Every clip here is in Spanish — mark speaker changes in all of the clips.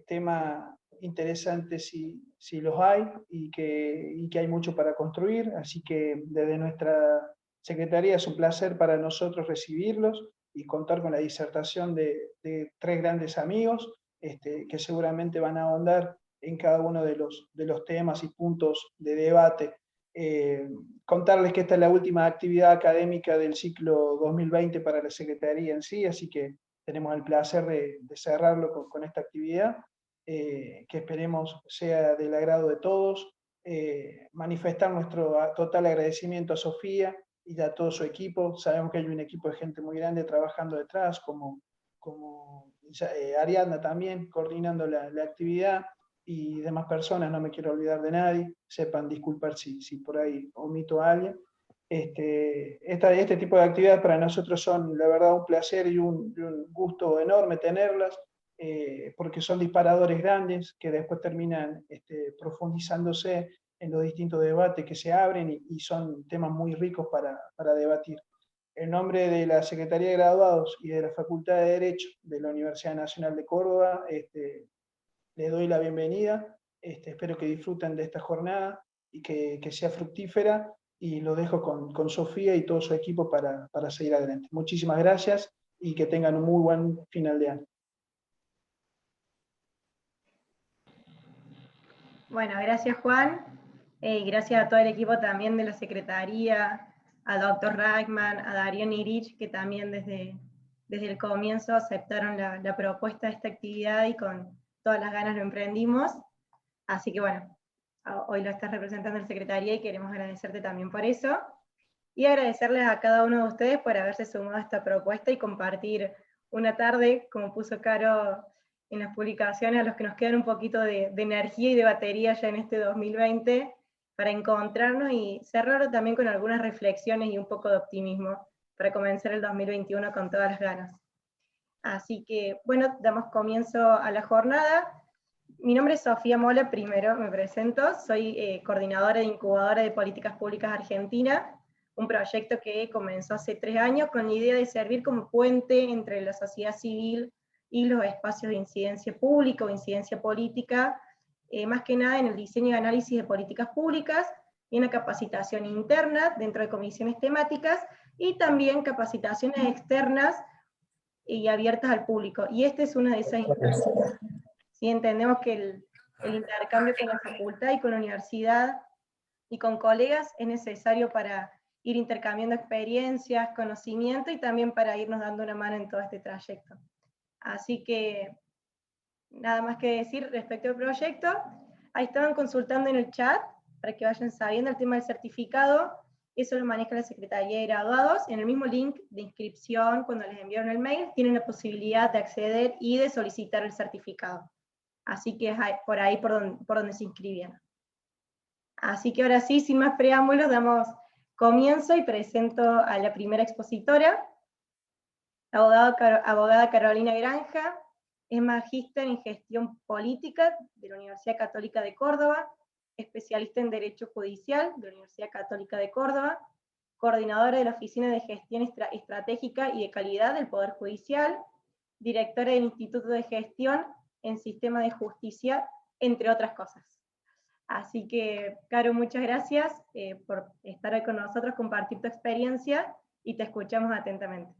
Speaker 1: tema interesante si los hay y que hay mucho para construir, así que desde nuestra Secretaría es un placer para nosotros recibirlos y contar con la disertación de tres grandes amigos que seguramente van a ahondar en cada uno de los temas y puntos de debate. Contarles que esta es la última actividad académica del ciclo 2020 para la Secretaría en sí, así que tenemos el placer de cerrarlo con esta actividad, que esperemos sea del agrado de todos, manifestar nuestro total agradecimiento a Sofía y a todo su equipo. Sabemos que hay un equipo de gente muy grande trabajando detrás, como Ariadna también, coordinando la actividad, y demás personas, no me quiero olvidar de nadie, sepan disculpar si por ahí omito a alguien. Este tipo de actividades para nosotros son, la verdad, un placer y un gusto enorme tenerlas, porque son disparadores grandes que después terminan profundizándose en los distintos debates que se abren y son temas muy ricos para debatir. En nombre de la Secretaría de Graduados y de la Facultad de Derecho de la Universidad Nacional de Córdoba, les doy la bienvenida. Espero que disfruten de esta jornada y que sea fructífera, y lo dejo con Sofía y todo su equipo para seguir adelante. Muchísimas gracias y que tengan un muy buen final de año.
Speaker 2: Bueno, gracias Juan, y gracias a todo el equipo también de la Secretaría, al doctor Reichman, a Darío Nirich, que también desde el comienzo aceptaron la propuesta de esta actividad y con todas las ganas lo emprendimos. Así que bueno, hoy lo estás representando en la Secretaría y queremos agradecerte también por eso. Y agradecerles a cada uno de ustedes por haberse sumado a esta propuesta y compartir una tarde, como puso Caro en las publicaciones, a los que nos quedan un poquito de energía y de batería ya en este 2020, para encontrarnos y cerrarlo también con algunas reflexiones y un poco de optimismo, para comenzar el 2021 con todas las ganas. Así que, bueno, damos comienzo a la jornada. Mi nombre es Sofía Mola, primero me presento, soy coordinadora de Incubadora de Políticas Públicas Argentina, un proyecto que comenzó hace 3 años con la idea de servir como puente entre la sociedad civil y los espacios de incidencia pública o incidencia política, más que nada en el diseño y análisis de políticas públicas, y en la capacitación interna dentro de comisiones temáticas, y también capacitaciones externas y abiertas al público. Y esta es una de esas instancias. ¿Sí? Entendemos que el intercambio con la facultad y con la universidad y con colegas es necesario para ir intercambiando experiencias, conocimiento, y también para irnos dando una mano en todo este trayecto. Así que nada más que decir respecto al proyecto. Ahí estaban consultando en el chat para que vayan sabiendo el tema del certificado. Eso lo maneja la Secretaría de Graduados. En el mismo link de inscripción, cuando les enviaron el mail, tienen la posibilidad de acceder y de solicitar el certificado. Así que es por ahí por donde se inscribieron. Así que ahora sí, sin más preámbulos, damos comienzo y presento a la primera expositora, abogada Carolina Granja. Es magíster en gestión política de la Universidad Católica de Córdoba, especialista en Derecho Judicial de la Universidad Católica de Córdoba, coordinadora de la Oficina de Gestión Estratégica y de Calidad del Poder Judicial, directora del Instituto de Gestión en Sistema de Justicia, entre otras cosas. Así que, Caro, muchas gracias por estar hoy con nosotros, compartir tu experiencia, y te escuchamos atentamente.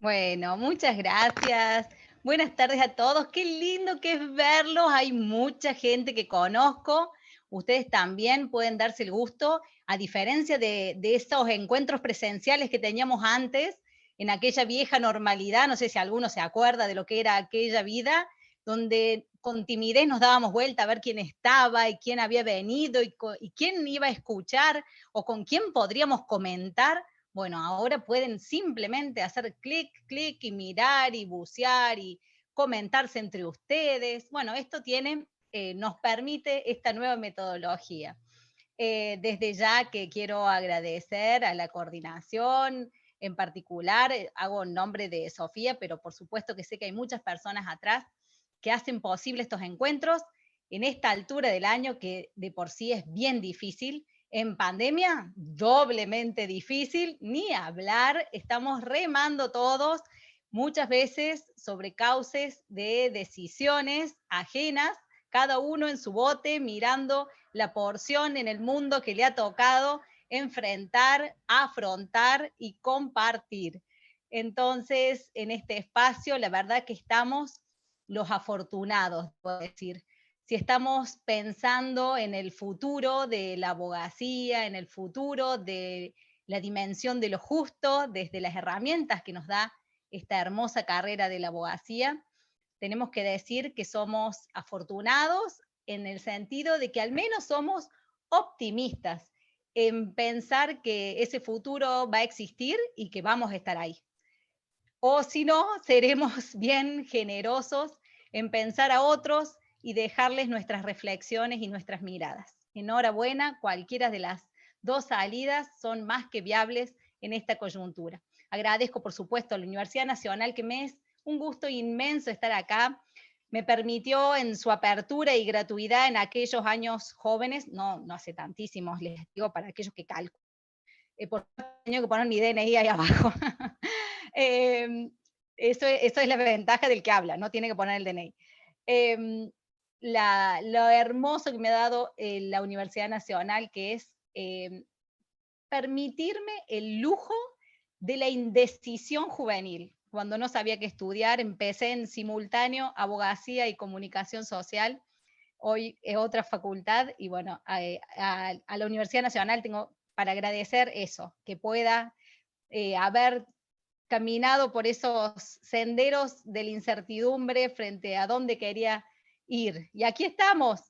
Speaker 3: Bueno, muchas gracias. Buenas tardes a todos. Qué lindo que es verlos. Hay mucha gente que conozco. Ustedes también pueden darse el gusto, a diferencia de esos encuentros presenciales que teníamos antes, en aquella vieja normalidad. No sé si alguno se acuerda de lo que era aquella vida, donde con timidez nos dábamos vuelta a ver quién estaba y quién había venido y quién iba a escuchar o con quién podríamos comentar. Bueno, ahora pueden simplemente hacer clic, clic y mirar y bucear y comentarse entre ustedes. Bueno, esto nos permite esta nueva metodología. Desde ya que quiero agradecer a la coordinación, en particular, hago en nombre de Sofía, pero por supuesto que sé que hay muchas personas atrás que hacen posible estos encuentros en esta altura del año, que de por sí es bien difícil. En pandemia, doblemente difícil, ni hablar, estamos remando todos muchas veces sobre cauces de decisiones ajenas, cada uno en su bote, mirando la porción en el mundo que le ha tocado enfrentar, afrontar y compartir. Entonces, en este espacio, la verdad que estamos los afortunados, puedo decir. Si estamos pensando en el futuro de la abogacía, en el futuro de la dimensión de lo justo, desde las herramientas que nos da esta hermosa carrera de la abogacía, tenemos que decir que somos afortunados en el sentido de que al menos somos optimistas en pensar que ese futuro va a existir y que vamos a estar ahí. O si no, seremos bien generosos en pensar a otros y dejarles nuestras reflexiones y nuestras miradas. Enhorabuena, cualquiera de las dos salidas son más que viables en esta coyuntura. Agradezco, por supuesto, a la Universidad Nacional, que me es un gusto inmenso estar acá. Me permitió en su apertura y gratuidad en aquellos años jóvenes, no hace tantísimos, les digo, para aquellos que calculan, por tengo que poner mi DNI ahí abajo. Eso es la ventaja del que habla, no tiene que poner el DNI. Lo hermoso que me ha dado la Universidad Nacional, que es permitirme el lujo de la indecisión juvenil. Cuando no sabía qué estudiar, empecé en simultáneo abogacía y comunicación social. Hoy es otra facultad y bueno, a la Universidad Nacional tengo para agradecer eso, que pueda haber caminado por esos senderos de la incertidumbre frente a dónde quería ir. Y aquí estamos.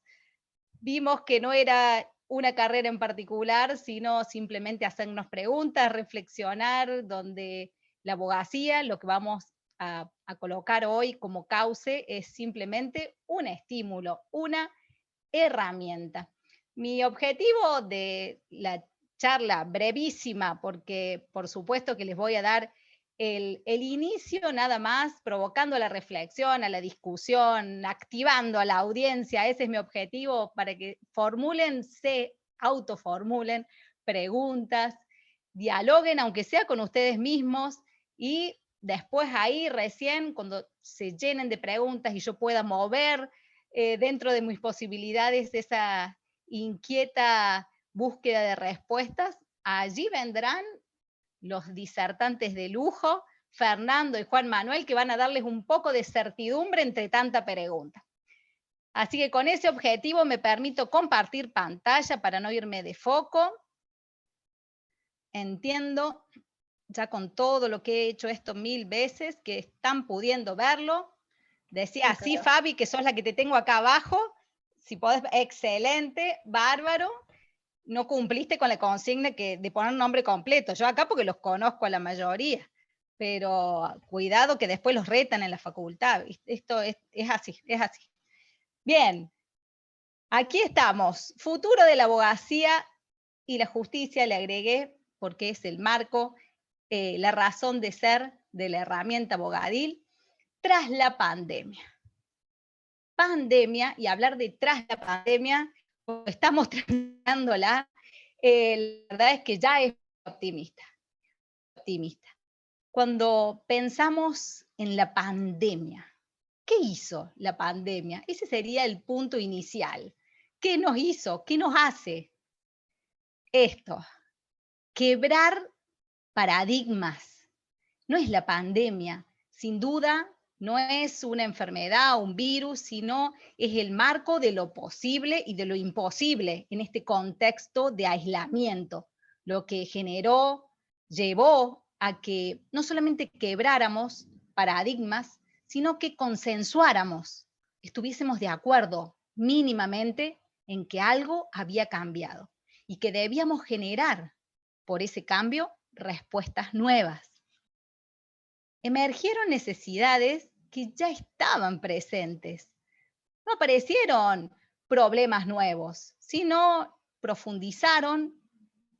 Speaker 3: Vimos que no era una carrera en particular, sino simplemente hacernos preguntas, reflexionar, donde la abogacía, lo que vamos a colocar hoy como cauce, es simplemente un estímulo, una herramienta. Mi objetivo de la charla brevísima, porque por supuesto que les voy a dar el inicio nada más, provocando la reflexión, a la discusión, activando a la audiencia, ese es mi objetivo, para que se autoformulen preguntas, dialoguen, aunque sea con ustedes mismos, y después ahí recién, cuando se llenen de preguntas y yo pueda mover dentro de mis posibilidades esa inquieta búsqueda de respuestas, allí vendrán los disertantes de lujo, Fernando y Juan Manuel, que van a darles un poco de certidumbre entre tanta pregunta. Así que con ese objetivo me permito compartir pantalla para no irme de foco. Entiendo, ya con todo lo que he hecho esto 1000 veces, que están pudiendo verlo. Decía así, Fabi, que sos la que te tengo acá abajo. Si podés, excelente, bárbaro. No cumpliste con la consigna de poner un nombre completo. Yo acá porque los conozco a la mayoría, pero cuidado que después los retan en la facultad. Esto es así, es así. Bien, aquí estamos. Futuro de la abogacía y la justicia, le agregué, porque es el marco, la razón de ser de la herramienta abogadil, tras la pandemia. Pandemia, y hablar de tras la pandemia, estamos terminándola, la verdad es que ya es optimista. Cuando pensamos en la pandemia, ¿qué hizo la pandemia? Ese sería el punto inicial. ¿Qué nos hizo? ¿Qué nos hace? Esto, quebrar paradigmas. No es la pandemia, sin duda, no es una enfermedad, un virus, sino es el marco de lo posible y de lo imposible en este contexto de aislamiento, lo que llevó a que no solamente quebráramos paradigmas, sino que consensuáramos, estuviésemos de acuerdo mínimamente en que algo había cambiado y que debíamos generar por ese cambio respuestas nuevas. Emergieron necesidades que ya estaban presentes. No aparecieron problemas nuevos, sino profundizaron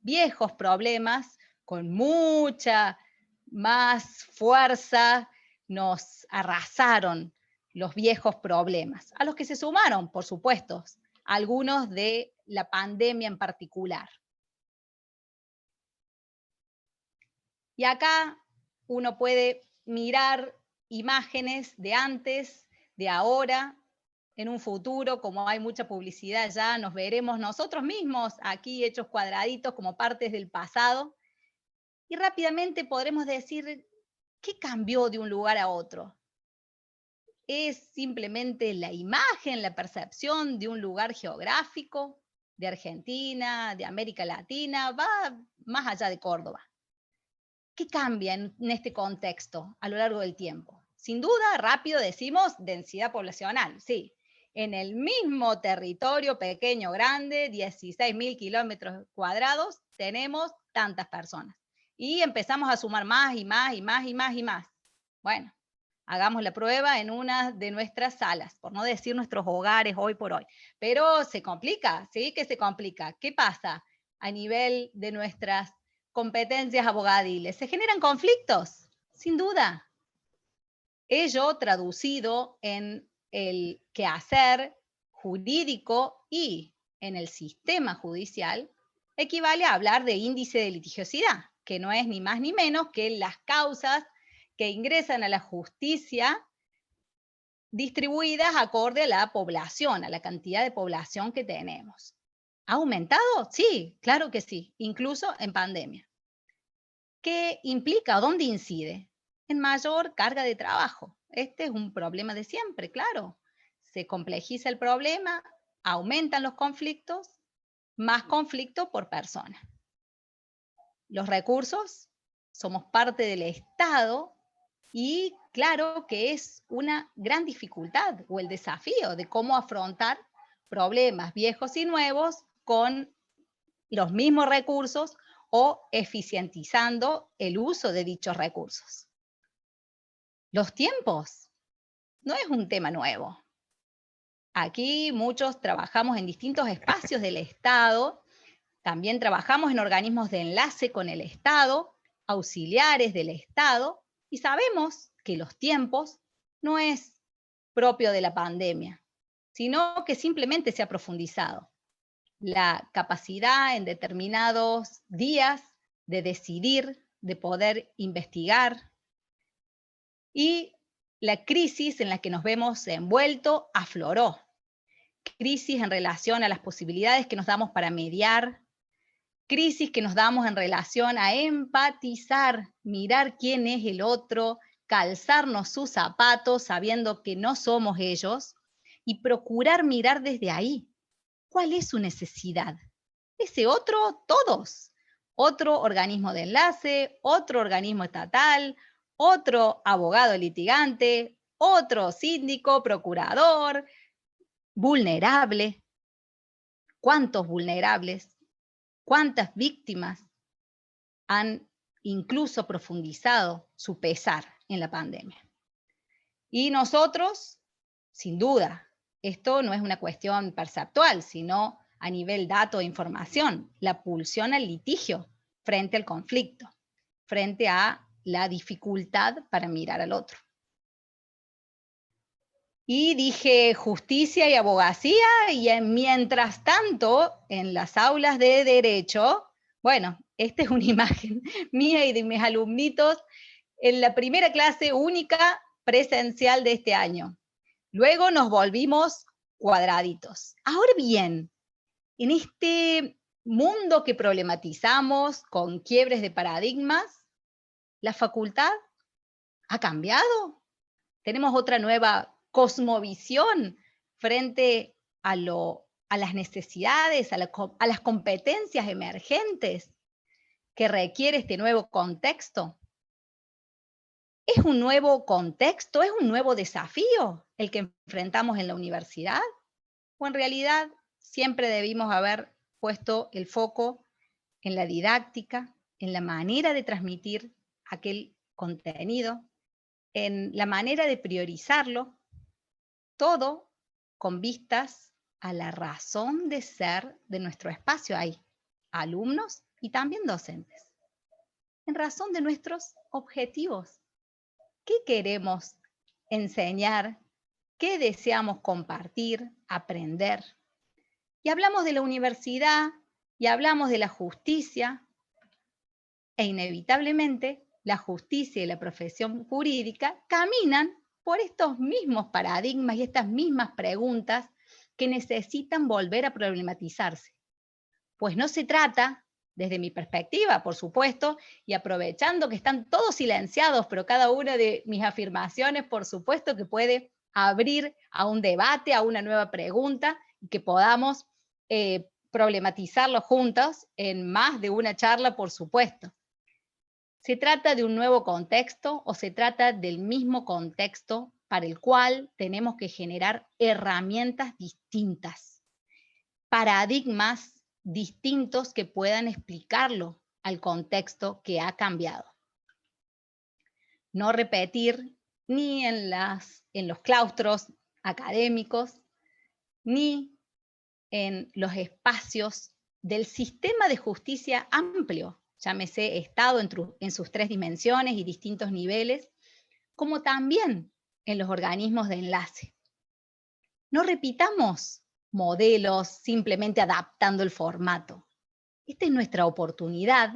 Speaker 3: viejos problemas con mucha más fuerza, nos arrasaron los viejos problemas, a los que se sumaron, por supuesto, algunos de la pandemia en particular. Y acá uno puede mirar imágenes de antes, de ahora, en un futuro, como hay mucha publicidad ya, nos veremos nosotros mismos aquí hechos cuadraditos como partes del pasado, y rápidamente podremos decir, ¿qué cambió de un lugar a otro? ¿Es simplemente la imagen, la percepción de un lugar geográfico, de Argentina, de América Latina? Va más allá de Córdoba. ¿Qué cambia en este contexto a lo largo del tiempo? Sin duda, rápido decimos densidad poblacional, sí. En el mismo territorio pequeño, grande, 16.000 kilómetros cuadrados, tenemos tantas personas. Y empezamos a sumar más y más y más y más y más. Bueno, hagamos la prueba en una de nuestras salas, por no decir nuestros hogares hoy por hoy. Pero se complica, ¿sí? ¿Qué se complica? ¿Qué pasa a nivel de nuestras competencias abogadiles? ¿Se generan conflictos? Sin duda. Ello traducido en el quehacer jurídico y en el sistema judicial equivale a hablar de índice de litigiosidad, que no es ni más ni menos que las causas que ingresan a la justicia distribuidas acorde a la población, a la cantidad de población que tenemos. ¿Ha aumentado? Sí, claro que sí, incluso en pandemia. ¿Qué implica o dónde incide? En mayor carga de trabajo. Este es un problema de siempre, claro. Se complejiza el problema, aumentan los conflictos, más conflicto por persona. Los recursos, somos parte del Estado y claro que es una gran dificultad o el desafío de cómo afrontar problemas viejos y nuevos con los mismos recursos o eficientizando el uso de dichos recursos. Los tiempos no es un tema nuevo. Aquí muchos trabajamos en distintos espacios del Estado, también trabajamos en organismos de enlace con el Estado, auxiliares del Estado, y sabemos que los tiempos no es propio de la pandemia, sino que simplemente se ha profundizado. La capacidad en determinados días de decidir, de poder investigar, y la crisis en la que nos vemos envueltos afloró. Crisis en relación a las posibilidades que nos damos para mediar, crisis que nos damos en relación a empatizar, mirar quién es el otro, calzarnos sus zapatos sabiendo que no somos ellos y procurar mirar desde ahí. ¿Cuál es su necesidad? Ese otro, todos. Otro organismo de enlace, otro organismo estatal, otro abogado litigante, otro síndico, procurador, vulnerable. ¿Cuántos vulnerables? ¿Cuántas víctimas han incluso profundizado su pesar en la pandemia? Y nosotros, sin duda, esto no es una cuestión perceptual, sino a nivel dato e información, la pulsión al litigio frente al conflicto, frente a la dificultad para mirar al otro. Y dije justicia y abogacía, y mientras tanto, en las aulas de derecho, bueno, esta es una imagen mía y de mis alumnitos en la primera clase única presencial de este año. Luego nos volvimos cuadraditos. Ahora bien, en este mundo que problematizamos con quiebres de paradigmas, ¿la facultad ha cambiado? ¿Tenemos otra nueva cosmovisión frente a las necesidades, a las competencias emergentes que requiere este nuevo contexto? ¿Es un nuevo contexto? ¿Es un nuevo desafío el que enfrentamos en la universidad? ¿O en realidad siempre debimos haber puesto el foco en la didáctica, en la manera de transmitir aquel contenido, en la manera de priorizarlo, todo con vistas a la razón de ser de nuestro espacio? Hay alumnos y también docentes. En razón de nuestros objetivos. ¿Qué queremos enseñar? ¿Qué deseamos compartir, aprender? Y hablamos de la universidad y hablamos de la justicia e inevitablemente la justicia y la profesión jurídica caminan por estos mismos paradigmas y estas mismas preguntas que necesitan volver a problematizarse. Pues no se trata, desde mi perspectiva, por supuesto, y aprovechando que están todos silenciados, pero cada una de mis afirmaciones, por supuesto, que puede abrir a un debate, a una nueva pregunta, y que podamos problematizarlo juntos en más de una charla, por supuesto. ¿Se trata de un nuevo contexto o se trata del mismo contexto para el cual tenemos que generar herramientas distintas, paradigmas distintos que puedan explicarlo al contexto que ha cambiado? No repetir ni en los claustros académicos, ni en los espacios del sistema de justicia amplio, llámese Estado en sus 3 dimensiones y distintos niveles, como también en los organismos de enlace. No repitamos modelos simplemente adaptando el formato. Esta es nuestra oportunidad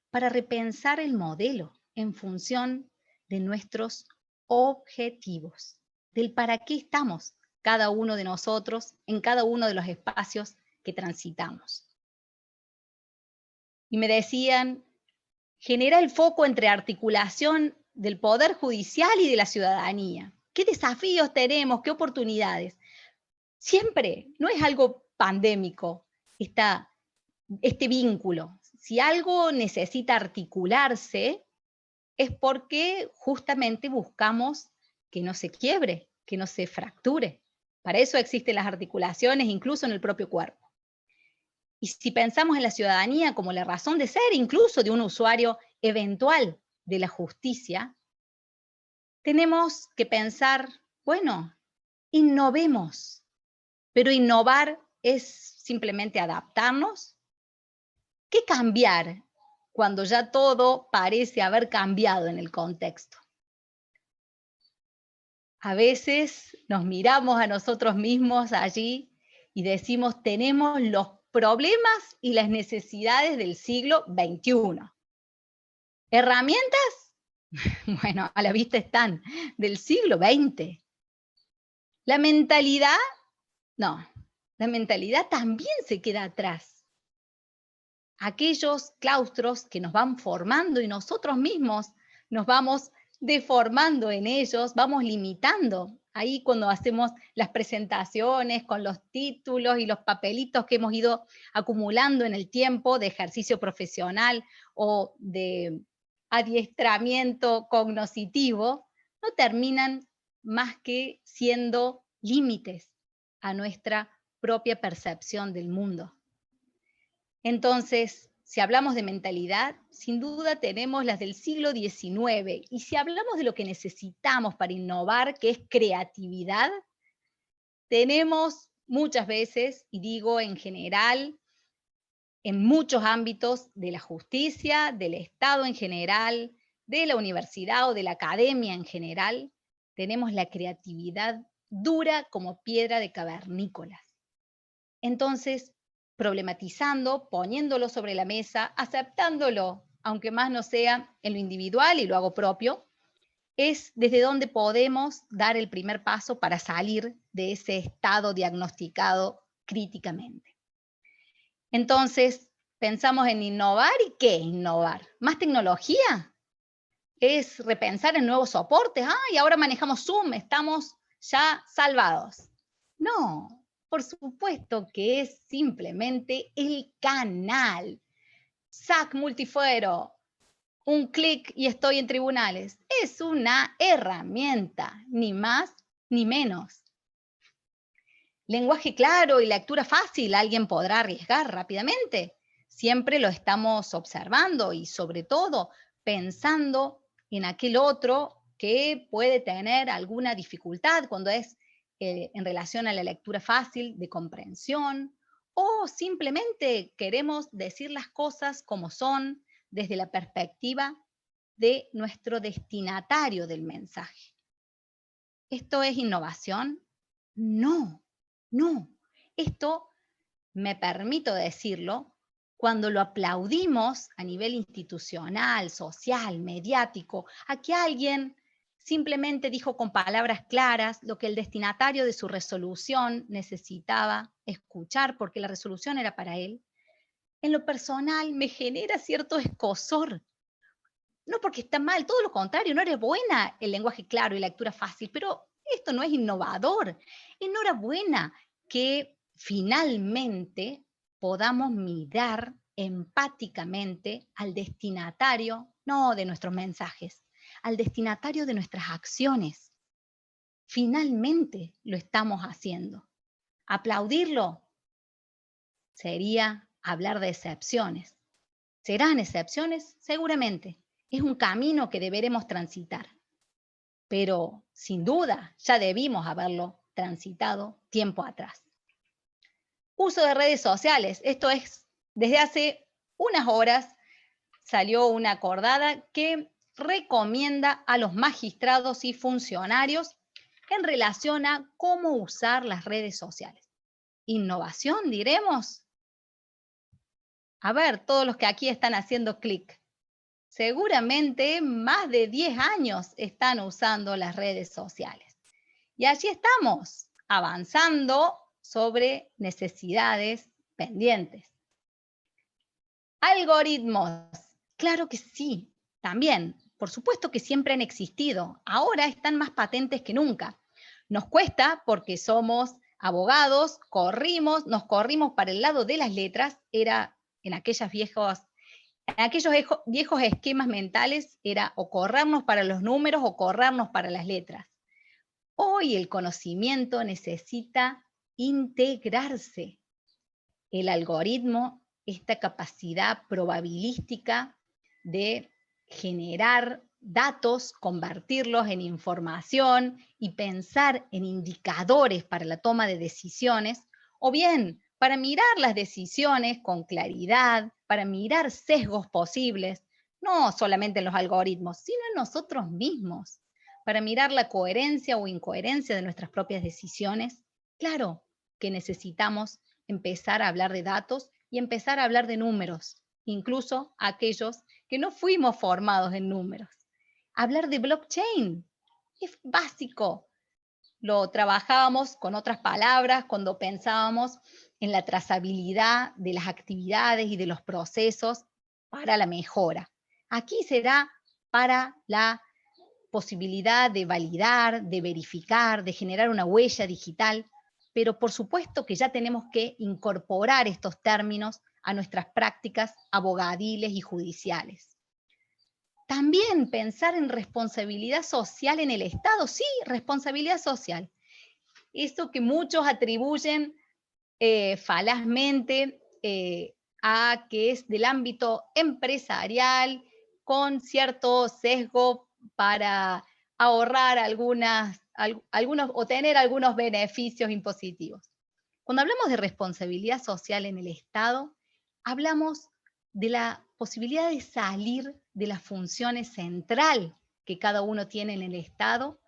Speaker 3: para repensar el modelo en función de nuestros objetivos, del para qué estamos cada uno de nosotros en cada uno de los espacios que transitamos. Y me decían, genera el foco entre articulación del Poder Judicial y de la ciudadanía. ¿Qué desafíos tenemos? ¿Qué oportunidades? Siempre, no es algo pandémico este vínculo. Si algo necesita articularse, es porque justamente buscamos que no se quiebre, que no se fracture. Para eso existen las articulaciones, incluso en el propio cuerpo. Y si pensamos en la ciudadanía como la razón de ser, incluso de un usuario eventual de la justicia, tenemos que pensar, bueno, innovemos. Pero innovar es simplemente adaptarnos. ¿Qué cambiar cuando ya todo parece haber cambiado en el contexto? A veces nos miramos a nosotros mismos allí y decimos, tenemos los problemas y las necesidades del siglo XXI. ¿Herramientas? Bueno, a la vista están, del siglo XX. La mentalidad, no, la mentalidad también se queda atrás. Aquellos claustros que nos van formando y nosotros mismos nos vamos deformando en ellos, vamos limitando. Ahí cuando hacemos las presentaciones con los títulos y los papelitos que hemos ido acumulando en el tiempo de ejercicio profesional o de adiestramiento cognoscitivo, no terminan más que siendo límites a nuestra propia percepción del mundo. Entonces, si hablamos de mentalidad, sin duda tenemos las del siglo XIX. Y si hablamos de lo que necesitamos para innovar, que es creatividad, tenemos muchas veces, y digo en general, en muchos ámbitos de la justicia, del Estado en general, de la universidad o de la academia en general, tenemos la creatividad dura como piedra de cavernícolas. Entonces, problematizando, poniéndolo sobre la mesa, aceptándolo, aunque más no sea en lo individual y lo hago propio, es desde donde podemos dar el primer paso para salir de ese estado diagnosticado críticamente. Entonces, pensamos en innovar, ¿y qué innovar? ¿Más tecnología? ¿Es repensar en nuevos soportes? Y ahora manejamos Zoom, estamos ya salvados. No, por supuesto que es simplemente el canal. SAC multifuero, un clic y estoy en tribunales. Es una herramienta, ni más ni menos. Lenguaje claro y lectura fácil, alguien podrá arriesgar rápidamente. Siempre lo estamos observando y sobre todo pensando en aquel otro que puede tener alguna dificultad cuando es en relación a la lectura fácil de comprensión, o simplemente queremos decir las cosas como son desde la perspectiva de nuestro destinatario del mensaje. ¿Esto es innovación? No, no. Esto, me permito decirlo, cuando lo aplaudimos a nivel institucional, social, mediático, a que alguien simplemente dijo con palabras claras lo que el destinatario de su resolución necesitaba escuchar, porque la resolución era para él, en lo personal me genera cierto escozor. No porque está mal, todo lo contrario, no era buena el lenguaje claro y la lectura fácil, pero esto no es innovador. Enhorabuena que finalmente podamos mirar empáticamente al destinatario, no de nuestros mensajes, al destinatario de nuestras acciones. Finalmente lo estamos haciendo. Aplaudirlo sería hablar de excepciones. ¿Serán excepciones? Seguramente. Es un camino que deberemos transitar. Pero sin duda ya debimos haberlo transitado tiempo atrás. Uso de redes sociales. Esto es, desde hace unas horas salió una acordada que recomienda a los magistrados y funcionarios en relación a cómo usar las redes sociales. ¿Innovación, diremos? A ver, todos los que aquí están haciendo clic. Seguramente más de 10 años están usando las redes sociales. Y allí estamos, avanzando sobre necesidades pendientes. Algoritmos. Claro que sí, también. Por supuesto que siempre han existido. Ahora están más patentes que nunca. Nos cuesta porque somos abogados, nos corrimos para el lado de las letras. Era en aquellos viejos esquemas mentales, era o corrernos para los números o corrernos para las letras. Hoy el conocimiento necesita integrarse. El algoritmo, esta capacidad probabilística de generar datos, convertirlos en información y pensar en indicadores para la toma de decisiones, o bien para mirar las decisiones con claridad, para mirar sesgos posibles, no solamente en los algoritmos, sino en nosotros mismos, para mirar la coherencia o incoherencia de nuestras propias decisiones. Claro que necesitamos empezar a hablar de datos y empezar a hablar de números, incluso aquellos que no fuimos formados en números. Hablar de blockchain es básico. Lo trabajábamos con otras palabras cuando pensábamos en la trazabilidad de las actividades y de los procesos para la mejora. Aquí será para la posibilidad de validar, de verificar, de generar una huella digital, pero por supuesto que ya tenemos que incorporar estos términos a nuestras prácticas abogadiles y judiciales. También pensar en responsabilidad social en el Estado. Sí, responsabilidad social. Eso que muchos atribuyen falazmente a que es del ámbito empresarial, con cierto sesgo para ahorrar algunos o tener algunos beneficios impositivos. Cuando hablamos de responsabilidad social en el Estado, hablamos de la posibilidad de salir de las funciones central que cada uno tiene en el Estado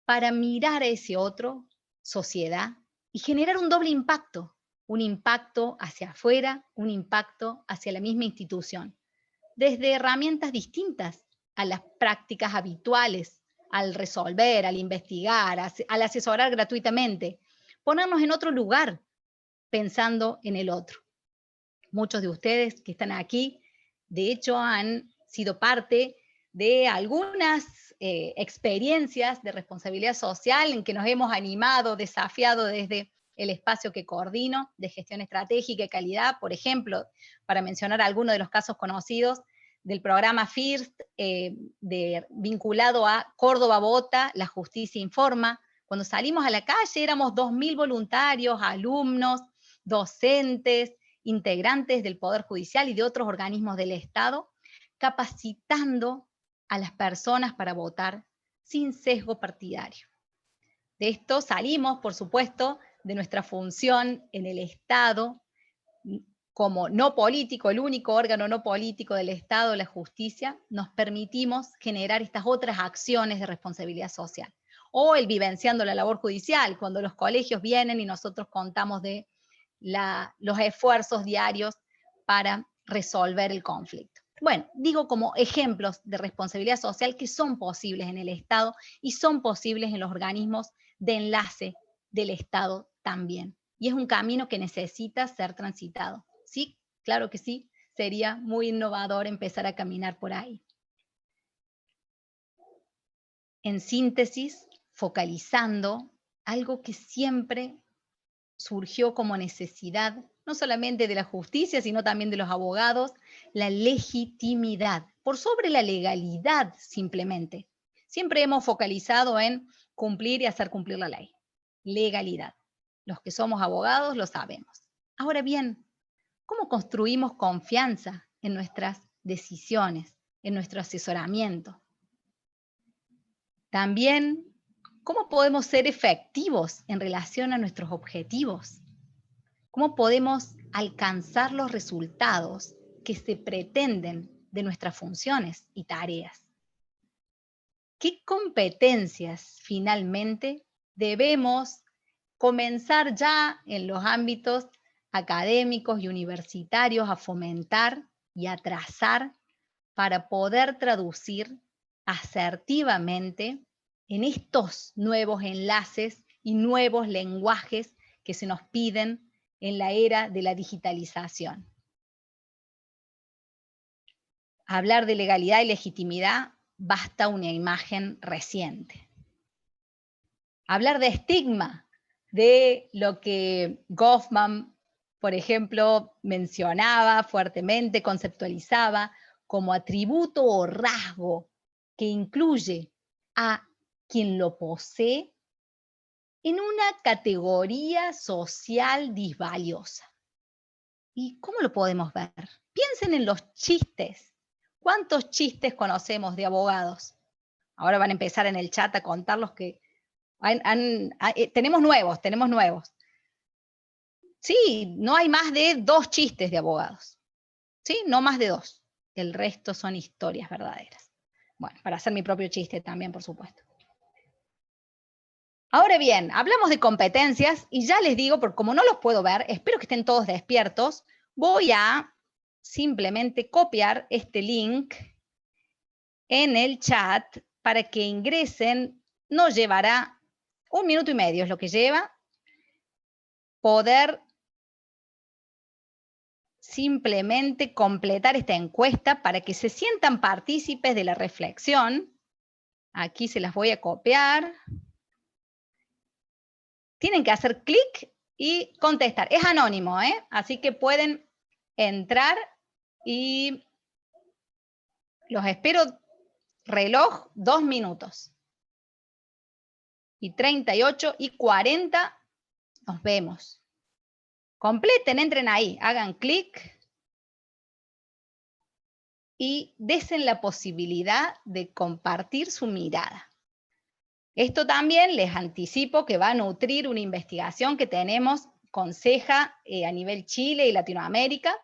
Speaker 3: para mirar a ese otro, sociedad, y generar un doble impacto, un impacto hacia afuera, un impacto hacia la misma institución, desde herramientas distintas a las prácticas habituales, al resolver, al investigar, al asesorar gratuitamente, ponernos en otro lugar, pensando en el otro. Muchos de ustedes que están aquí, de hecho, han sido parte de algunas experiencias de responsabilidad social en que nos hemos animado, desafiado desde el espacio que coordino de gestión estratégica y calidad, por ejemplo, para mencionar algunos de los casos conocidos del programa FIRST, vinculado a Córdoba Vota, la justicia informa. Cuando salimos a la calle éramos 2.000 voluntarios, alumnos, docentes, integrantes del Poder Judicial y de otros organismos del Estado, capacitando a las personas para votar sin sesgo partidario. De esto salimos, por supuesto, de nuestra función en el Estado, como no político, el único órgano no político del Estado, la justicia, nos permitimos generar estas otras acciones de responsabilidad social. O el vivenciando la labor judicial, cuando los colegios vienen y nosotros contamos de los esfuerzos diarios para resolver el conflicto. Bueno, digo como ejemplos de responsabilidad social que son posibles en el Estado y son posibles en los organismos de enlace del Estado también. Y es un camino que necesita ser transitado. Sí, claro que sí, sería muy innovador empezar a caminar por ahí. En síntesis, focalizando algo que siempre surgió como necesidad, no solamente de la justicia, sino también de los abogados, la legitimidad, por sobre la legalidad simplemente. Siempre hemos focalizado en cumplir y hacer cumplir la ley. Legalidad. Los que somos abogados lo sabemos. Ahora bien, ¿cómo construimos confianza en nuestras decisiones, en nuestro asesoramiento? También, ¿cómo podemos ser efectivos en relación a nuestros objetivos? ¿Cómo podemos alcanzar los resultados que se pretenden de nuestras funciones y tareas? ¿Qué competencias finalmente debemos comenzar ya en los ámbitos académicos y universitarios a fomentar y a trazar para poder traducir asertivamente en estos nuevos enlaces y nuevos lenguajes que se nos piden en la era de la digitalización? Hablar de legalidad y legitimidad basta una imagen reciente. Hablar de estigma, de lo que Goffman, por ejemplo, mencionaba fuertemente, conceptualizaba como atributo o rasgo que incluye a quien lo posee en una categoría social disvaliosa. ¿Y cómo lo podemos ver? Piensen en los chistes. ¿Cuántos chistes conocemos de abogados? Ahora van a empezar en el chat a contar los que tenemos nuevos. Sí, no hay más de 2 chistes de abogados. Sí, no más de 2. El resto son historias verdaderas. Bueno, para hacer mi propio chiste también, por supuesto. Ahora bien, hablamos de competencias y ya les digo, porque como no los puedo ver, espero que estén todos despiertos, voy a simplemente copiar este link en el chat para que ingresen. No llevará 1 minuto y medio, es lo que lleva, poder simplemente completar esta encuesta para que se sientan partícipes de la reflexión. Aquí se las voy a copiar. Tienen que hacer clic y contestar. Es anónimo, así que pueden entrar y los espero. Reloj, 2 minutos. Y 38 y 40 nos vemos. Completen, entren ahí, hagan clic y desen la posibilidad de compartir su mirada. Esto también les anticipo que va a nutrir una investigación que tenemos con CEJA a nivel Chile y Latinoamérica,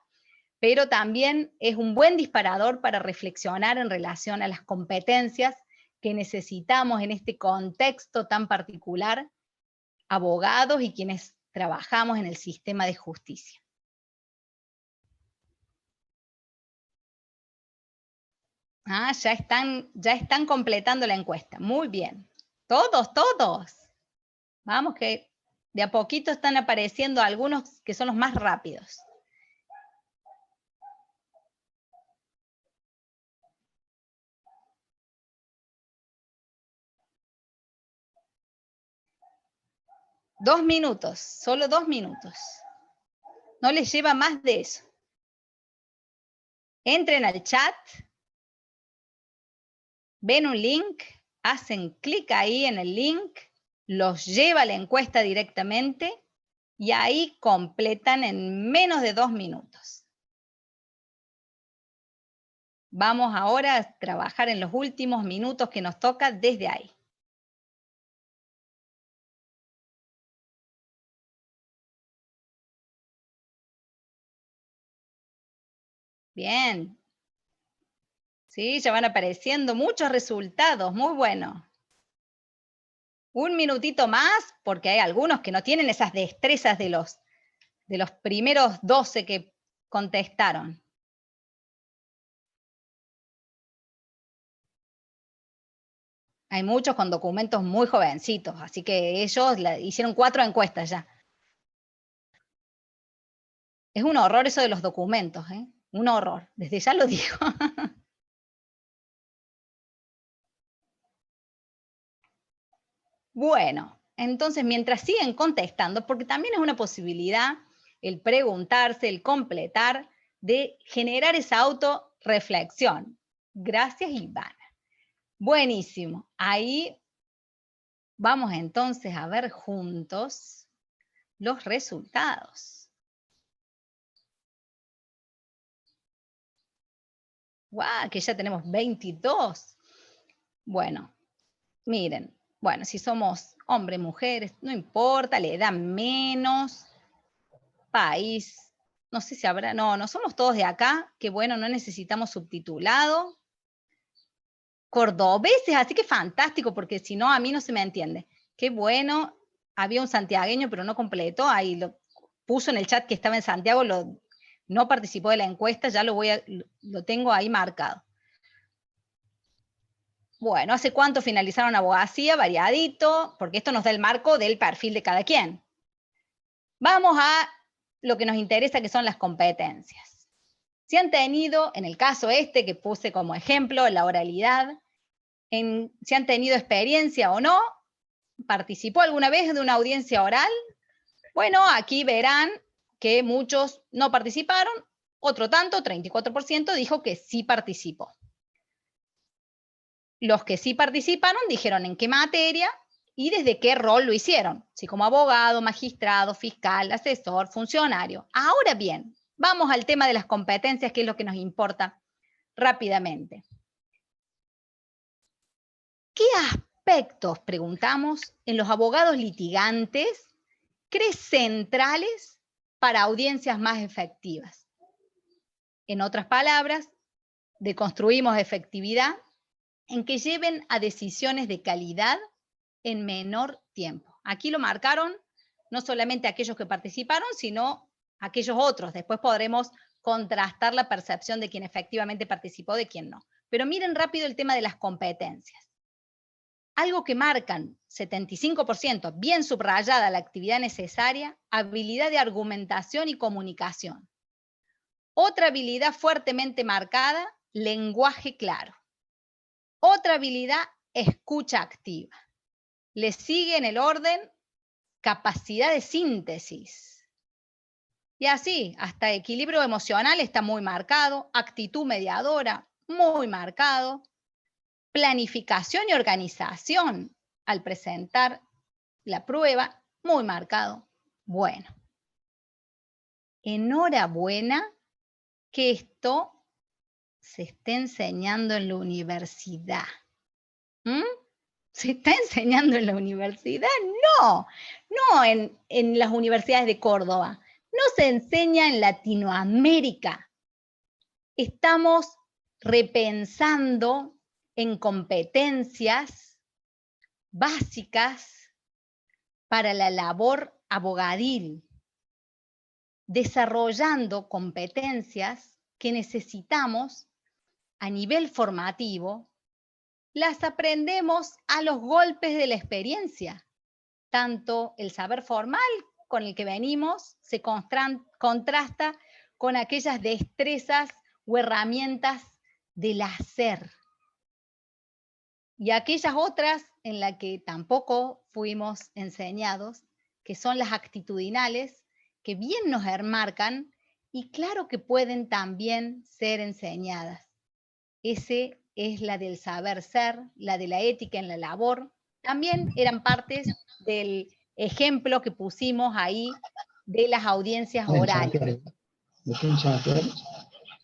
Speaker 3: pero también es un buen disparador para reflexionar en relación a las competencias que necesitamos en este contexto tan particular, abogados y quienes trabajamos en el sistema de justicia. Ya están completando la encuesta. Muy bien. Todos. Vamos que de a poquito están apareciendo algunos que son los más rápidos. Dos minutos, solo 2 minutos. No les lleva más de eso. Entren al chat, ven un link, hacen clic ahí en el link, los lleva a la encuesta directamente y ahí completan en menos de 2 minutos. Vamos ahora a trabajar en los últimos minutos que nos toca desde ahí. Bien. Sí, ya van apareciendo muchos resultados, muy bueno. 1 minutito más, porque hay algunos que no tienen esas destrezas de los primeros 12 que contestaron. Hay muchos con documentos muy jovencitos, así que ellos hicieron 4 encuestas ya. Es un horror eso de los documentos, ¿eh? Un horror, desde ya lo digo. Bueno, entonces mientras siguen contestando, porque también es una posibilidad el preguntarse, el completar, de generar esa autorreflexión. Gracias, Ivana. Buenísimo. Ahí vamos entonces a ver juntos los resultados. ¡Guau! Que ya tenemos 22. Bueno, miren. Bueno, si somos hombres, mujeres, no importa, la edad menos, país, no sé si habrá, no somos todos de acá, que bueno, no necesitamos subtitulado. Cordobeses, así que fantástico, porque si no, a mí no se me entiende. Qué bueno, había un santiagueño, pero no completó, ahí lo puso en el chat que estaba en Santiago, no participó de la encuesta, ya lo tengo ahí marcado. Bueno, ¿hace cuánto finalizaron abogacía? Variadito, porque esto nos da el marco del perfil de cada quien. Vamos a lo que nos interesa, que son las competencias. Si han tenido, en el caso este que puse como ejemplo, la oralidad, si han tenido experiencia o no, ¿participó alguna vez de una audiencia oral? Bueno, aquí verán que muchos no participaron, otro tanto, 34%, dijo que sí participó. Los que sí participaron dijeron en qué materia y desde qué rol lo hicieron, si como abogado, magistrado, fiscal, asesor, funcionario. Ahora bien, vamos al tema de las competencias, que es lo que nos importa rápidamente. ¿Qué aspectos, preguntamos, en los abogados litigantes crees centrales para audiencias más efectivas? En otras palabras, deconstruimos efectividad en que lleven a decisiones de calidad en menor tiempo. Aquí lo marcaron no solamente aquellos que participaron, sino aquellos otros. Después podremos contrastar la percepción de quien efectivamente participó de quien no. Pero miren rápido el tema de las competencias. Algo que marcan 75%, bien subrayada la actividad necesaria, habilidad de argumentación y comunicación. Otra habilidad fuertemente marcada, lenguaje claro. Otra habilidad, escucha activa. Le sigue en el orden capacidad de síntesis. Y así, hasta equilibrio emocional está muy marcado, actitud mediadora, muy marcado, planificación y organización al presentar la prueba, muy marcado. Bueno, enhorabuena que esto se esté enseñando en la universidad. ¿Se está enseñando en la universidad? No, no en las universidades de Córdoba. No se enseña en Latinoamérica. Estamos repensando en competencias básicas para la labor abogadil, desarrollando competencias que necesitamos a nivel formativo. Las aprendemos a los golpes de la experiencia. Tanto el saber formal con el que venimos se contrasta con aquellas destrezas o herramientas del hacer. Y aquellas otras en las que tampoco fuimos enseñados, que son las actitudinales, que bien nos enmarcan y claro que pueden también ser enseñadas. Ese es la del saber ser, la de la ética en la labor. También eran partes del ejemplo que pusimos ahí de las audiencias orales.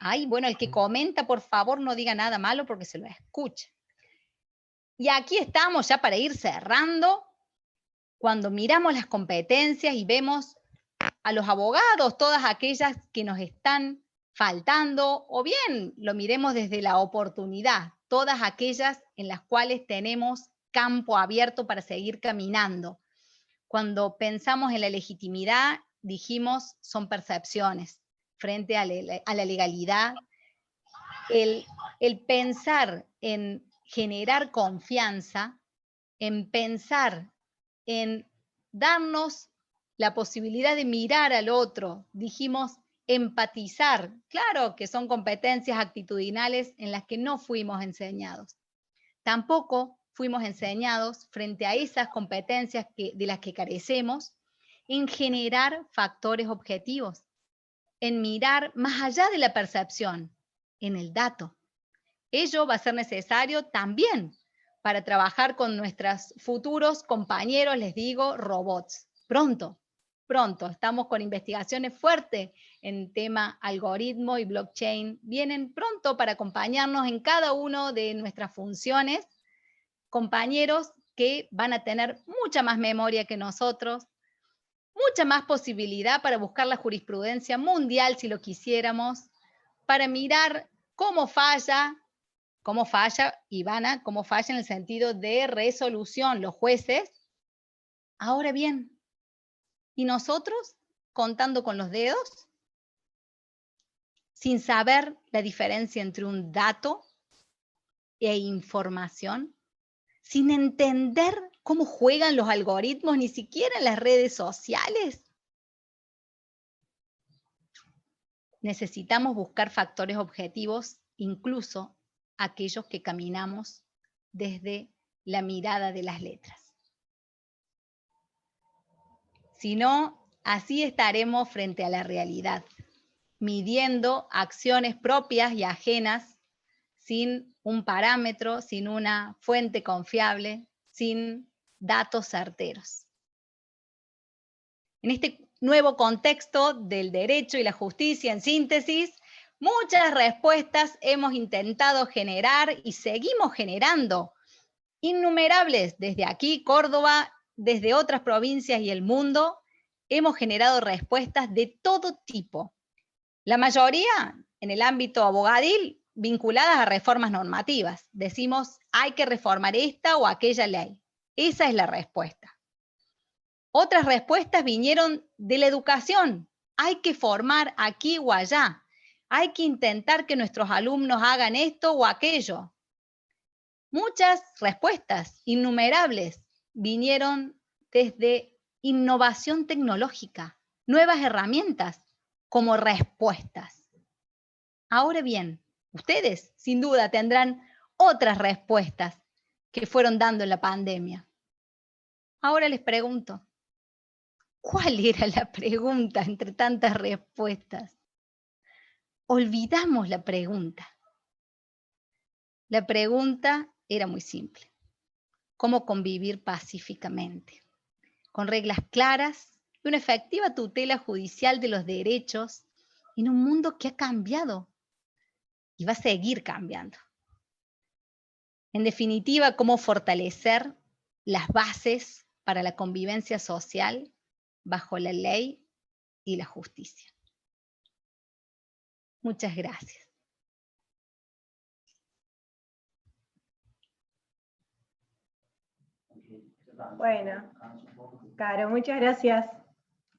Speaker 3: Ay, bueno, el que comenta, por favor, no diga nada malo porque se lo escucha. Y aquí estamos ya para ir cerrando, cuando miramos las competencias y vemos a los abogados, todas aquellas que nos están faltando, o bien lo miremos desde la oportunidad, todas aquellas en las cuales tenemos campo abierto para seguir caminando. Cuando pensamos en la legitimidad, dijimos, son percepciones frente a la legalidad. El pensar en generar confianza en pensar, en darnos la posibilidad de mirar al otro. Dijimos empatizar. Claro que son competencias actitudinales en las que no fuimos enseñados. Tampoco fuimos enseñados frente a esas competencias de las que carecemos, en generar factores objetivos, en mirar más allá de la percepción, en el dato. Ello va a ser necesario también para trabajar con nuestros futuros compañeros, les digo, robots. Pronto, pronto. Estamos con investigaciones fuertes en tema algoritmo y blockchain. Vienen pronto para acompañarnos en cada una de nuestras funciones. Compañeros que van a tener mucha más memoria que nosotros, mucha más posibilidad para buscar la jurisprudencia mundial si lo quisiéramos, para mirar cómo falla, Ivana, cómo falla en el sentido de resolución los jueces. Ahora bien, ¿y nosotros contando con los dedos? Sin saber la diferencia entre un dato e información, sin entender cómo juegan los algoritmos, ni siquiera en las redes sociales. Necesitamos buscar factores objetivos, incluso aquellos que caminamos desde la mirada de las letras. Si no, así estaremos frente a la realidad, midiendo acciones propias y ajenas sin un parámetro, sin una fuente confiable, sin datos certeros. En este nuevo contexto del derecho y la justicia, en síntesis, muchas respuestas hemos intentado generar y seguimos generando, innumerables desde aquí, Córdoba, desde otras provincias y el mundo, hemos generado respuestas de todo tipo. La mayoría en el ámbito abogadil vinculadas a reformas normativas. Decimos, hay que reformar esta o aquella ley. Esa es la respuesta. Otras respuestas vinieron de la educación. Hay que formar aquí o allá. Hay que intentar que nuestros alumnos hagan esto o aquello. Muchas respuestas, innumerables, vinieron desde innovación tecnológica, nuevas herramientas como respuestas. Ahora bien, ustedes sin duda tendrán otras respuestas que fueron dando en la pandemia. Ahora les pregunto, ¿cuál era la pregunta entre tantas respuestas? Olvidamos la pregunta. La pregunta era muy simple. ¿Cómo convivir pacíficamente? Con reglas claras y una efectiva tutela judicial de los derechos en un mundo que ha cambiado y va a seguir cambiando. En definitiva, cómo fortalecer las bases para la convivencia social bajo la ley y la justicia. Muchas gracias.
Speaker 2: Bueno, Caro, muchas gracias.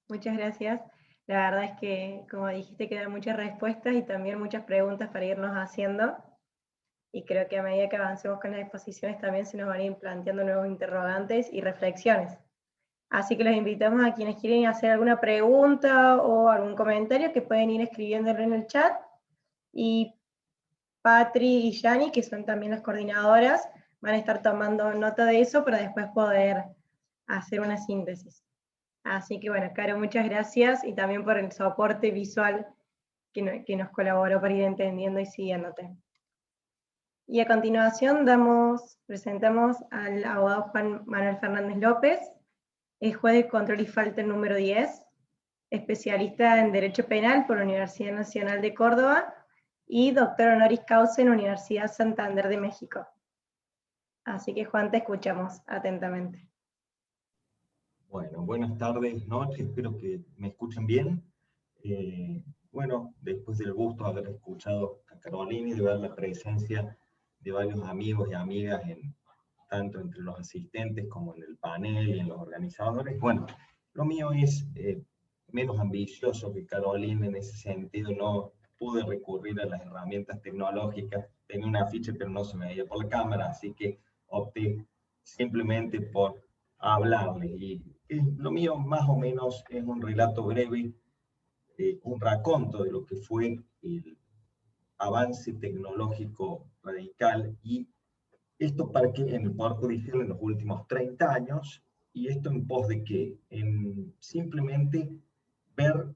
Speaker 2: Muchas gracias. La verdad es que, como dijiste, quedan muchas respuestas y también muchas preguntas para irnos haciendo. Y creo que a medida que avancemos con las exposiciones también se nos van a ir planteando nuevos interrogantes y reflexiones. Así que los invitamos a quienes quieren hacer alguna pregunta o algún comentario que pueden ir escribiéndolo en el chat. Y Patri y Yani, que son también las coordinadoras, van a estar tomando nota de eso para después poder hacer una síntesis. Así que bueno, Caro, muchas gracias y también por el soporte visual que nos colaboró para ir entendiendo y siguiéndote. Y a continuación presentamos al abogado Juan Manuel Fernández López, es juez de control y falta número 10, especialista en Derecho Penal por la Universidad Nacional de Córdoba y doctor honoris causa en la Universidad Santander de México. Así que Juan, te escuchamos atentamente.
Speaker 4: Bueno, buenas tardes, noches, espero que me escuchen bien. Bueno, después del gusto de haber escuchado a Carolina y de ver la presencia de varios amigos y amigas, tanto entre los asistentes como en el panel y en los organizadores, bueno, lo mío es menos ambicioso que Carolina en ese sentido. No pude recurrir a las herramientas tecnológicas, tenía un afiche pero no se me veía por la cámara, así que opté simplemente por hablarles. Y lo mío más o menos es un relato breve, un raconto de lo que fue el avance tecnológico radical, y esto para que en el Poder Judicial en los últimos 30 años, y esto en pos de que, en simplemente ver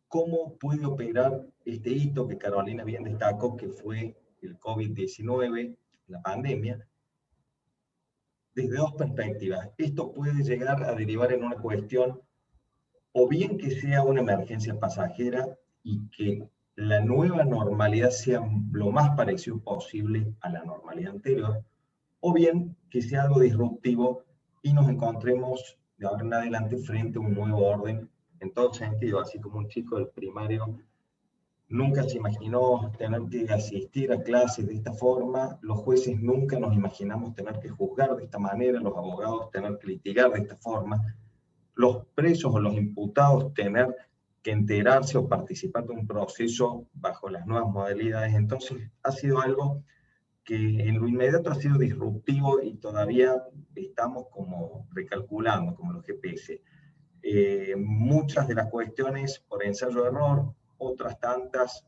Speaker 4: cómo puede operar este hito que Carolina bien destacó, que fue el COVID-19, la pandemia, desde dos perspectivas. Esto puede llegar a derivar en una cuestión, o bien que sea una emergencia pasajera y que la nueva normalidad sea lo más parecido posible a la normalidad anterior, o bien que sea algo disruptivo y nos encontremos de ahora en adelante frente a un nuevo orden en todo sentido, así como un chico del primario nunca se imaginó tener que asistir a clases de esta forma, los jueces nunca nos imaginamos tener que juzgar de esta manera, los abogados tener que litigar de esta forma, los presos o los imputados tener que enterarse o participar de un proceso bajo las nuevas modalidades. Entonces ha sido algo que en lo inmediato ha sido disruptivo y todavía estamos como recalculando, como los GPS. Muchas de las cuestiones por ensayo-error, otras tantas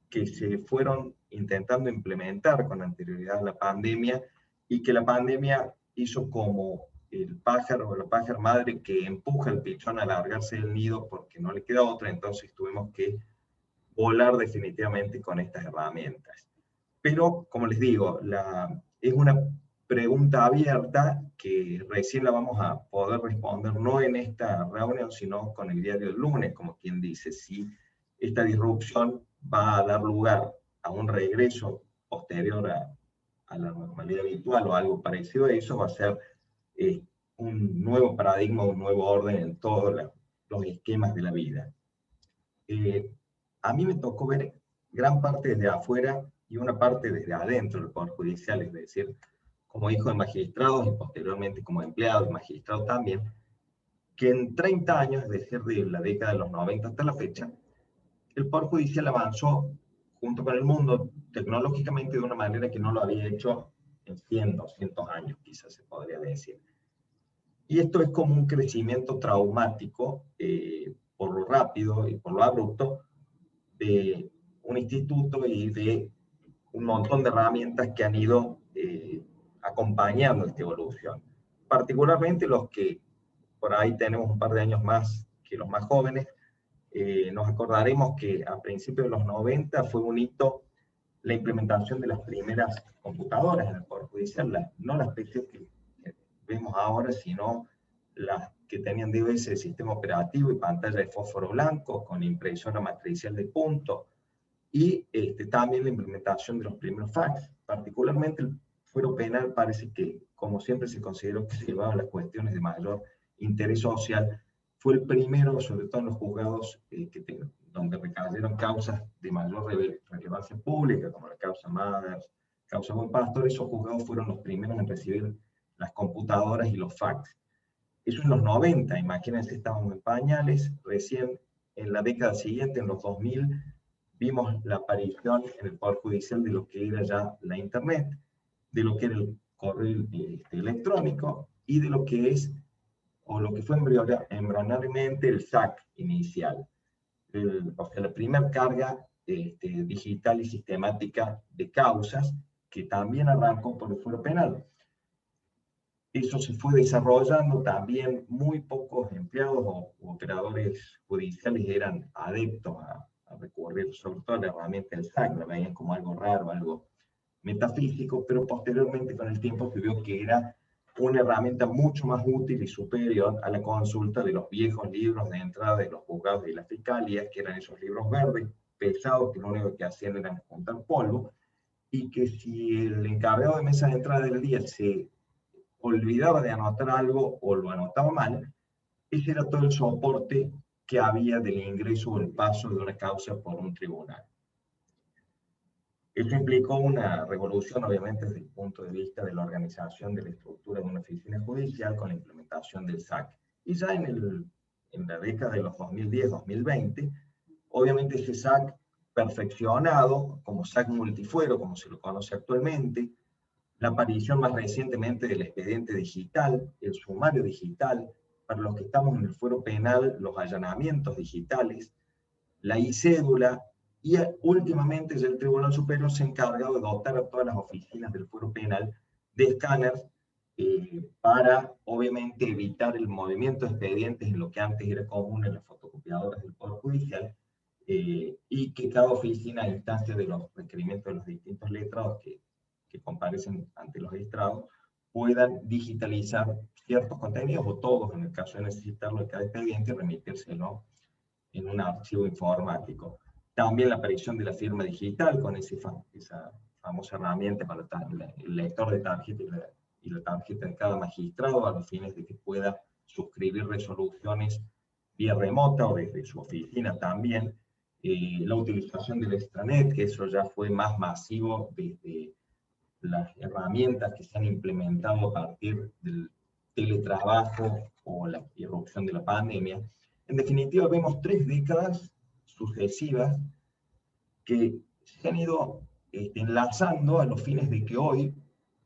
Speaker 4: que se fueron intentando implementar con anterioridad a la pandemia, y que la pandemia hizo como el pájaro o la pájara madre que empuja al pichón a largarse del nido porque no le queda otra, entonces tuvimos que volar definitivamente con estas herramientas. Pero, como les digo, es una pregunta abierta que recién la vamos a poder responder, no en esta reunión, sino con el diario del lunes, como quien dice, si esta disrupción va a dar lugar a un regreso posterior a la normalidad habitual o algo parecido a eso, va a ser un nuevo paradigma, un nuevo orden en todos los esquemas de la vida. A mí me tocó ver gran parte desde afuera y una parte desde adentro del Poder Judicial, es decir, como hijo de magistrados y posteriormente como empleado de magistrado también, que en 30 años, es decir, de la década de los 90 hasta la fecha, el Poder Judicial avanzó junto con el mundo tecnológicamente de una manera que no lo había hecho en 100, 200 años, quizás se podría decir. Y esto es como un crecimiento traumático por lo rápido y por lo abrupto de un instituto y de un montón de herramientas que han ido acompañando esta evolución. Particularmente los que por ahí tenemos un par de años más que los más jóvenes, nos acordaremos que a principios de los 90 fue un hito la implementación de las primeras computadoras en el Poder Judicial, no las PC que vemos ahora, sino las que tenían DOS de sistema operativo y pantalla de fósforo blanco con impresora matricial de punto, y también la implementación de los primeros fax. Particularmente el fuero penal parece que, como siempre se consideró que se llevaba a las cuestiones de mayor interés social, fue el primero, sobre todo en los juzgados donde recayeron causas de mayor relevancia pública, como la causa Maders, causa Buen Pastor. Esos juzgados fueron los primeros en recibir las computadoras y los fax. Eso en los 90, imagínense, estábamos en pañales. Recién en la década siguiente, en los 2000, vimos la aparición en el Poder Judicial de lo que era ya la Internet, de lo que era el correo electrónico y de lo que es, o lo que fue embrionariamente el SAC inicial. O sea, la primera carga digital y sistemática de causas, que también arrancó por el fuero penal. Eso se fue desarrollando, también muy pocos empleados o operadores judiciales eran adeptos a recurrir sobre todo a la herramienta del SAC, la veían como algo raro, algo metafísico, pero posteriormente con el tiempo se vio que era una herramienta mucho más útil y superior a la consulta de los viejos libros de entrada de los juzgados y las fiscalías, que eran esos libros verdes, pesados, que lo único que hacían era juntar polvo, y que si el encargado de mesa de entrada del día se olvidaba de anotar algo o lo anotaba mal, ese era todo el soporte que había del ingreso o el paso de una causa por un tribunal. Esto implicó una revolución, obviamente, desde el punto de vista de la organización de la estructura de una oficina judicial con la implementación del SAC. Y ya en la década de los 2010-2020, obviamente ese SAC perfeccionado, como SAC multifuero, como se lo conoce actualmente, la aparición más recientemente del expediente digital, el sumario digital, para los que estamos en el fuero penal, los allanamientos digitales, la e-cédula, y últimamente ya el Tribunal Superior se ha encargado de dotar a todas las oficinas del fuero penal de escáneres para, obviamente, evitar el movimiento de expedientes en lo que antes era común en las fotocopiadoras del Poder Judicial, y que cada oficina, a instancia de los requerimientos de los distintos letrados que comparecen ante los estrados, puedan digitalizar ciertos contenidos, o todos, en el caso de necesitarlo de cada expediente, y remitírselo en un archivo informático. También la aparición de la firma digital, con esa famosa herramienta para el lector de tarjeta y la tarjeta de cada magistrado, a los fines de que pueda suscribir resoluciones vía remota o desde su oficina también. La utilización del extranet, que eso ya fue más masivo desde las herramientas que se han implementado a partir del teletrabajo o la irrupción de la pandemia. En definitiva, vemos 3 décadas sucesivas que se han ido enlazando a los fines de que hoy,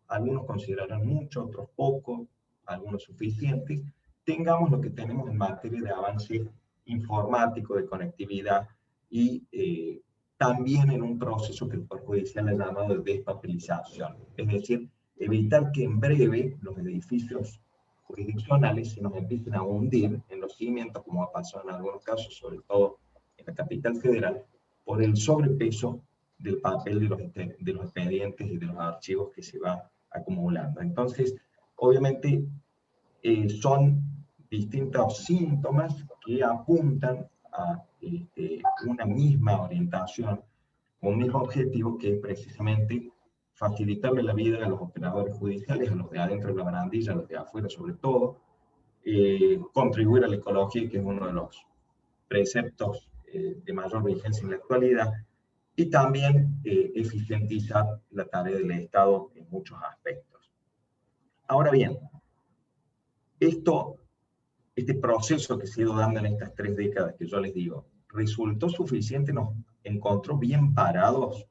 Speaker 4: algunos considerarán mucho, otros poco, algunos suficientes, tengamos lo que tenemos en materia de avance informático, de conectividad, y también en un proceso que el Poder Judicial ha llamado de despapelización. Es decir, evitar que en breve los edificios jurisdiccionales se nos empiecen a hundir en los cimientos, como ha pasado en algunos casos, sobre todo en la capital federal, por el sobrepeso del papel de los expedientes y de los archivos que se va acumulando. Entonces, obviamente, son distintos síntomas que apuntan a una misma orientación, un mismo objetivo, que es precisamente facilitarle la vida a los operadores judiciales, a los de adentro de la barandilla, a los de afuera sobre todo, contribuir a la ecología, que es uno de los preceptos de mayor vigencia en la actualidad, y también eficientizar la tarea del Estado en muchos aspectos. Ahora bien, este proceso que se ha ido dando en estas 3 décadas que yo les digo, ¿resultó suficiente? ¿Nos encontró bien parados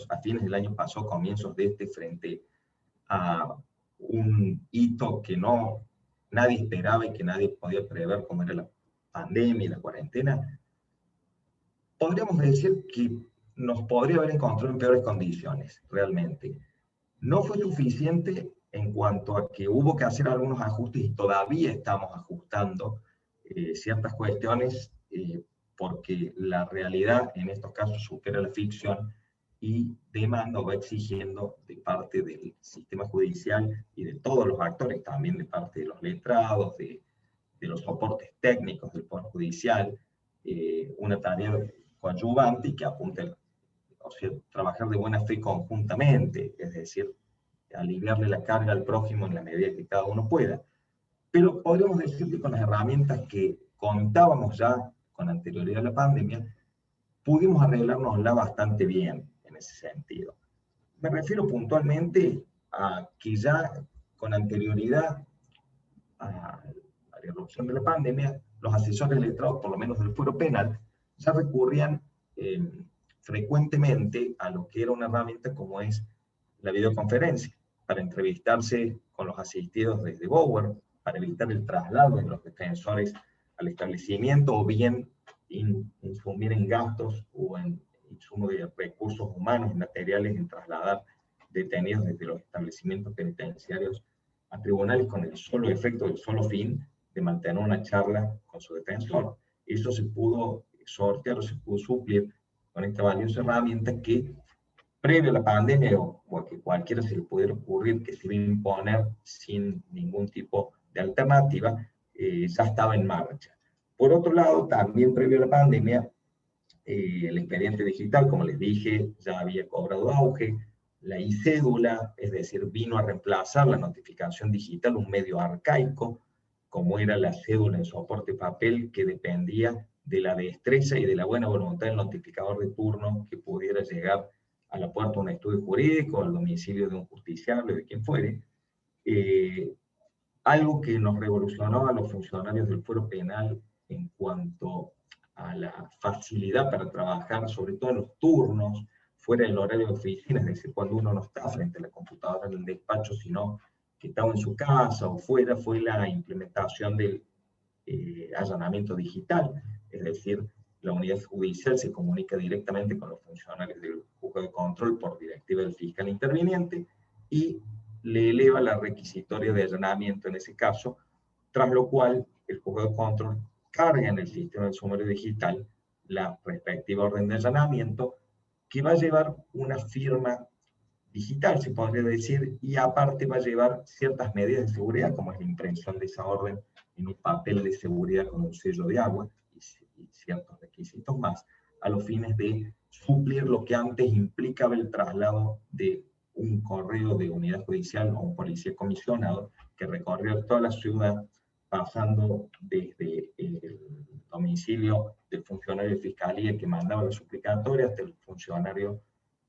Speaker 4: a fines del año pasado, comienzos de frente a un hito que nadie esperaba y que nadie podía prever, como era la pandemia y la cuarentena? Podríamos decir que nos podría haber encontrado en peores condiciones, realmente. No fue suficiente en cuanto a que hubo que hacer algunos ajustes, y todavía estamos ajustando ciertas cuestiones, porque la realidad en estos casos supera la ficción, y demanda o va exigiendo de parte del sistema judicial y de todos los actores, también de parte de los letrados, de los soportes técnicos del Poder Judicial, una tarea coadyuvante y que apunta a trabajar de buena fe conjuntamente, es decir, aliviarle la carga al prójimo en la medida que cada uno pueda. Pero podríamos decir que con las herramientas que contábamos ya con anterioridad a la pandemia, pudimos arreglárnosla bastante bien en ese sentido. Me refiero puntualmente a que ya con anterioridad a la irrupción de la pandemia, los asesores letrados, por lo menos del fuero penal, ya recurrían frecuentemente a lo que era una herramienta como es la videoconferencia, para entrevistarse con los asistidos desde Bower, para evitar el traslado de los defensores al establecimiento, o bien insumir en gastos o en insumo de recursos humanos y materiales en trasladar detenidos desde los establecimientos penitenciarios a tribunales, con el solo efecto, el solo fin de mantener una charla con su defensor. Eso se pudo sortear o se pudo suplir con esta valiosa herramienta que, previo a la pandemia, o a que cualquiera se le pudiera ocurrir que se iba a imponer sin ningún tipo de alternativa, ya estaba en marcha. Por otro lado, también previo a la pandemia, el expediente digital, como les dije, ya había cobrado auge. La e-cédula, es decir, vino a reemplazar la notificación digital, un medio arcaico, como era la cédula en soporte papel, que dependía de la destreza y de la buena voluntad del notificador de turno, que pudiera llegar a la puerta de un estudio jurídico, al domicilio de un justiciable, de quien fuere. Algo que nos revolucionó a los funcionarios del fuero penal en cuanto a la facilidad para trabajar, sobre todo en los turnos, fuera del horario de oficina, es decir, cuando uno no está frente a la computadora en el despacho, sino que estaba en su casa o fuera, fue la implementación del allanamiento digital, es decir, la unidad judicial se comunica directamente con los funcionarios del juzgado de control por directiva del fiscal interviniente y le eleva la requisitoria de allanamiento en ese caso, tras lo cual el juzgado de control carga en el sistema del sumario digital la respectiva orden de allanamiento, que va a llevar una firma digital, se podría decir, y aparte va a llevar ciertas medidas de seguridad, como es la impresión de esa orden en un papel de seguridad con un sello de agua y ciertos requisitos más, a los fines de suplir lo que antes implicaba el traslado de un correo de unidad judicial o un policía comisionado que recorrió toda la ciudad pasando desde el domicilio del funcionario de fiscalía que mandaba la suplicatoria hasta el funcionario,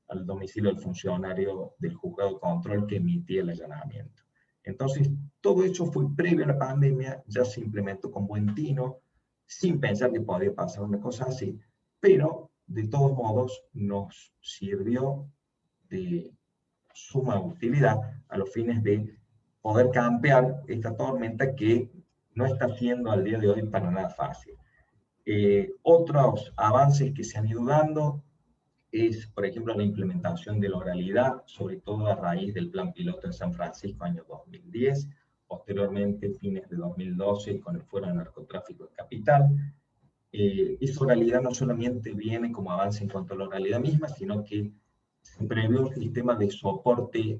Speaker 4: al domicilio del funcionario del juzgado de control que emitía el allanamiento. Entonces, todo eso fue previo a la pandemia, ya se implementó con buen tino, sin pensar que podía pasar una cosa así, pero de todos modos nos sirvió de suma utilidad a los fines de poder campear esta tormenta que no está siendo al día de hoy para nada fácil. Otros avances que se han ido dando es, por ejemplo, la implementación de la oralidad, sobre todo a raíz del plan piloto en San Francisco, año 2010, posteriormente, fines de 2012, con el fuero de narcotráfico en Capital. Esa oralidad no solamente viene como avance en cuanto a la oralidad misma, sino que se previó un sistema de soporte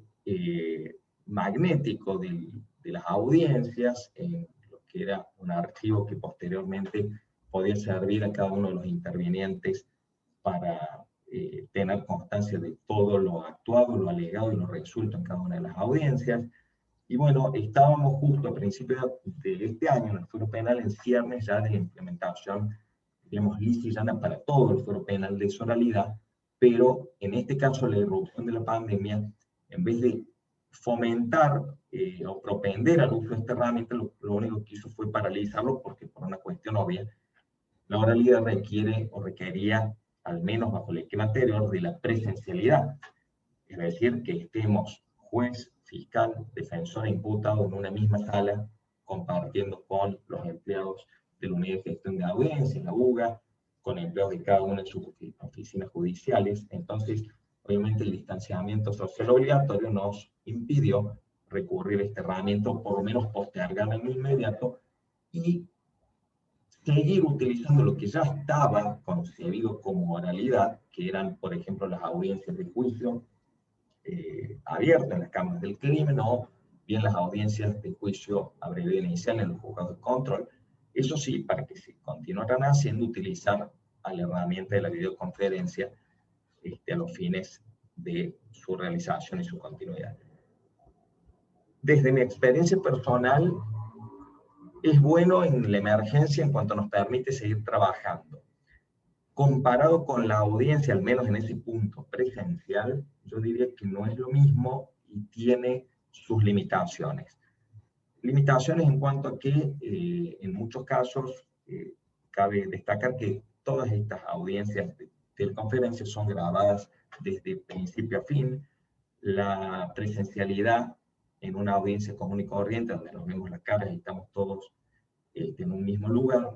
Speaker 4: magnético de las audiencias, en lo que era un archivo que posteriormente podía servir a cada uno de los intervinientes para tener constancia de todo lo actuado, lo alegado y lo resuelto en cada una de las audiencias. Y bueno, estábamos justo a principios de este año en el fuero penal en ciernes ya de la implementación, digamos, lisa y llana para todo el fuero penal de esa oralidad, pero en este caso la irrupción de la pandemia, en vez de fomentar o propender al uso de esta herramienta, lo único que hizo fue paralizarlo porque por una cuestión obvia, la oralidad requiere o requería, al menos bajo el esquema anterior, de la presencialidad. Es decir, que estemos juez, fiscal, defensor e imputado en una misma sala, compartiendo con los empleados de la unidad de gestión de audiencias, la UGA, con empleados de cada una de sus oficinas judiciales. Entonces, obviamente el distanciamiento social obligatorio nos impidió recurrir a esta herramienta, o por lo menos postergarla en lo inmediato, y seguir utilizando lo que ya estaba concebido como oralidad, que eran, por ejemplo, las audiencias de juicio abiertas en las cámaras del crimen, o bien las audiencias de juicio a brevedad inicial en los juzgados de control. Eso sí, para que se continuaran haciendo, utilizar a la herramienta de la videoconferencia a los fines de su realización y su continuidad. Desde mi experiencia personal, es bueno en la emergencia en cuanto nos permite seguir trabajando. Comparado con la audiencia, al menos en ese punto presencial, yo diría que no es lo mismo y tiene sus limitaciones. Limitaciones en cuanto a que en muchos casos cabe destacar que todas estas audiencias de teleconferencias son grabadas desde principio a fin. La presencialidad en una audiencia común y corriente, donde nos vemos las caras y estamos todos en un mismo lugar,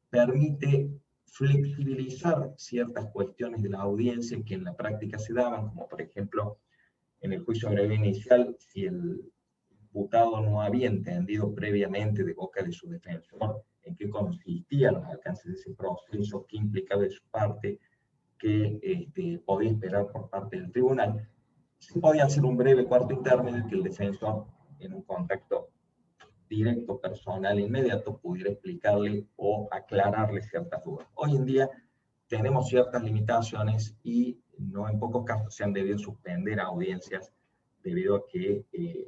Speaker 4: permite flexibilizar ciertas cuestiones de la audiencia que en la práctica se daban, como por ejemplo, en el juicio breve inicial, si el imputado no había entendido previamente de boca de su defensor en qué consistían los alcances de ese proceso, qué implicaba de su parte, qué podía esperar por parte del tribunal, se podía hacer un breve cuarto intermedio que el defensor, en un contacto directo, personal, inmediato, pudiera explicarle o aclararle ciertas dudas. Hoy en día tenemos ciertas limitaciones y no en pocos casos se han debido suspender audiencias debido a que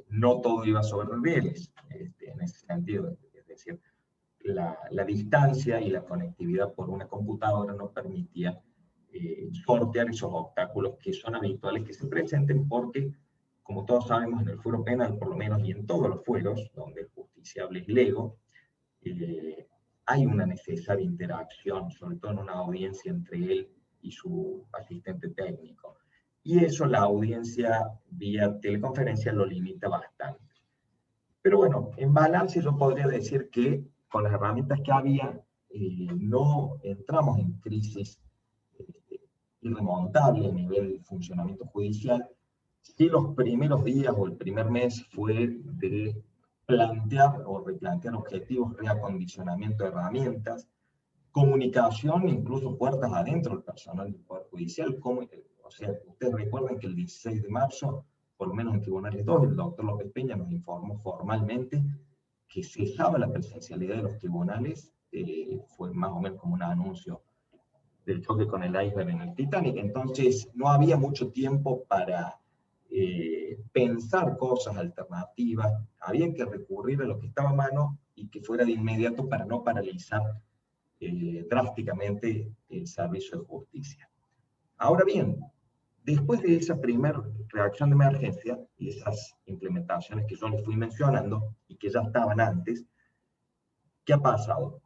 Speaker 4: no todo iba sobre rieles en ese sentido. Es decir, la distancia y la conectividad por una computadora no permitía sortear esos obstáculos que son habituales que se presenten porque, como todos sabemos, en el fuero penal, por lo menos, y en todos los fueros, donde el justiciable es lego, hay una necesaria interacción, sobre todo en una audiencia entre él y su asistente técnico. y eso la audiencia vía teleconferencia lo limita bastante. Pero bueno, en balance yo podría decir que con las herramientas que había, no entramos en crisis irremontable a nivel de funcionamiento judicial. Sí, los primeros días o el primer mes fue de plantear o replantear objetivos, reacondicionamiento de herramientas, comunicación, incluso puertas adentro del personal del Poder Judicial. O sea, ustedes recuerden que el 16 de marzo, por lo menos en Tribunales 2, el doctor López Peña nos informó formalmente que cesaba la presencialidad de los tribunales. Fue más o menos como un anuncio del choque con el iceberg en el Titanic. Entonces, no había mucho tiempo para pensar cosas alternativas. Había que recurrir a lo que estaba a mano y que fuera de inmediato para no paralizar drásticamente el servicio de justicia. Ahora bien, después de esa primera reacción de emergencia y esas implementaciones que yo les fui mencionando y que ya estaban antes, ¿qué ha pasado?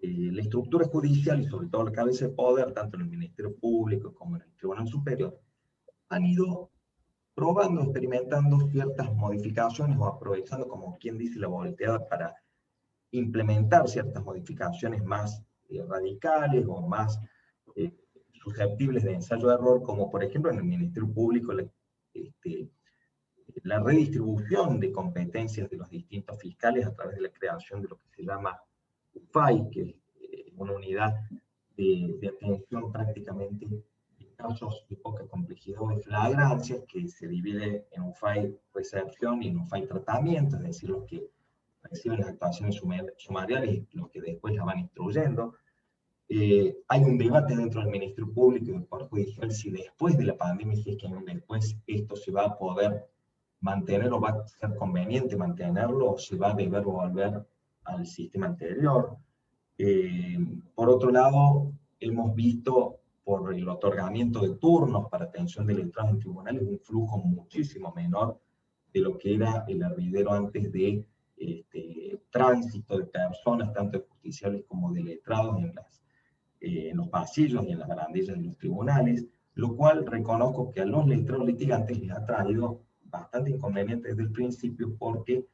Speaker 4: La estructura judicial y sobre todo la cabeza de poder, tanto en el Ministerio Público como en el Tribunal Superior, han ido probando, experimentando ciertas modificaciones o aprovechando, como quien dice, la volteada para implementar ciertas modificaciones más radicales o más susceptibles de ensayo de error, como por ejemplo en el Ministerio Público la redistribución de competencias de los distintos fiscales a través de la creación de lo que se llama UFAI, que es una unidad de atención prácticamente de casos de poca complejidad o de flagrancia, que se divide en UFAI recepción y en UFAI tratamiento, es decir, los que reciben las actuaciones sumariales y los que después las van instruyendo. Hay un debate dentro del Ministerio Público y del Poder Judicial si después de la pandemia, si es que hay un después, esto se va a poder mantener o va a ser conveniente mantenerlo o se va a deber volver al sistema anterior. Por otro lado, hemos visto por el otorgamiento de turnos para atención de letrados en tribunales un flujo muchísimo menor de lo que era el hervidero antes de tránsito de personas, tanto de justiciables como de letrados en los pasillos y en las barandillas de los tribunales, lo cual reconozco que a los letrados litigantes les ha traído bastante inconveniente desde el principio, porque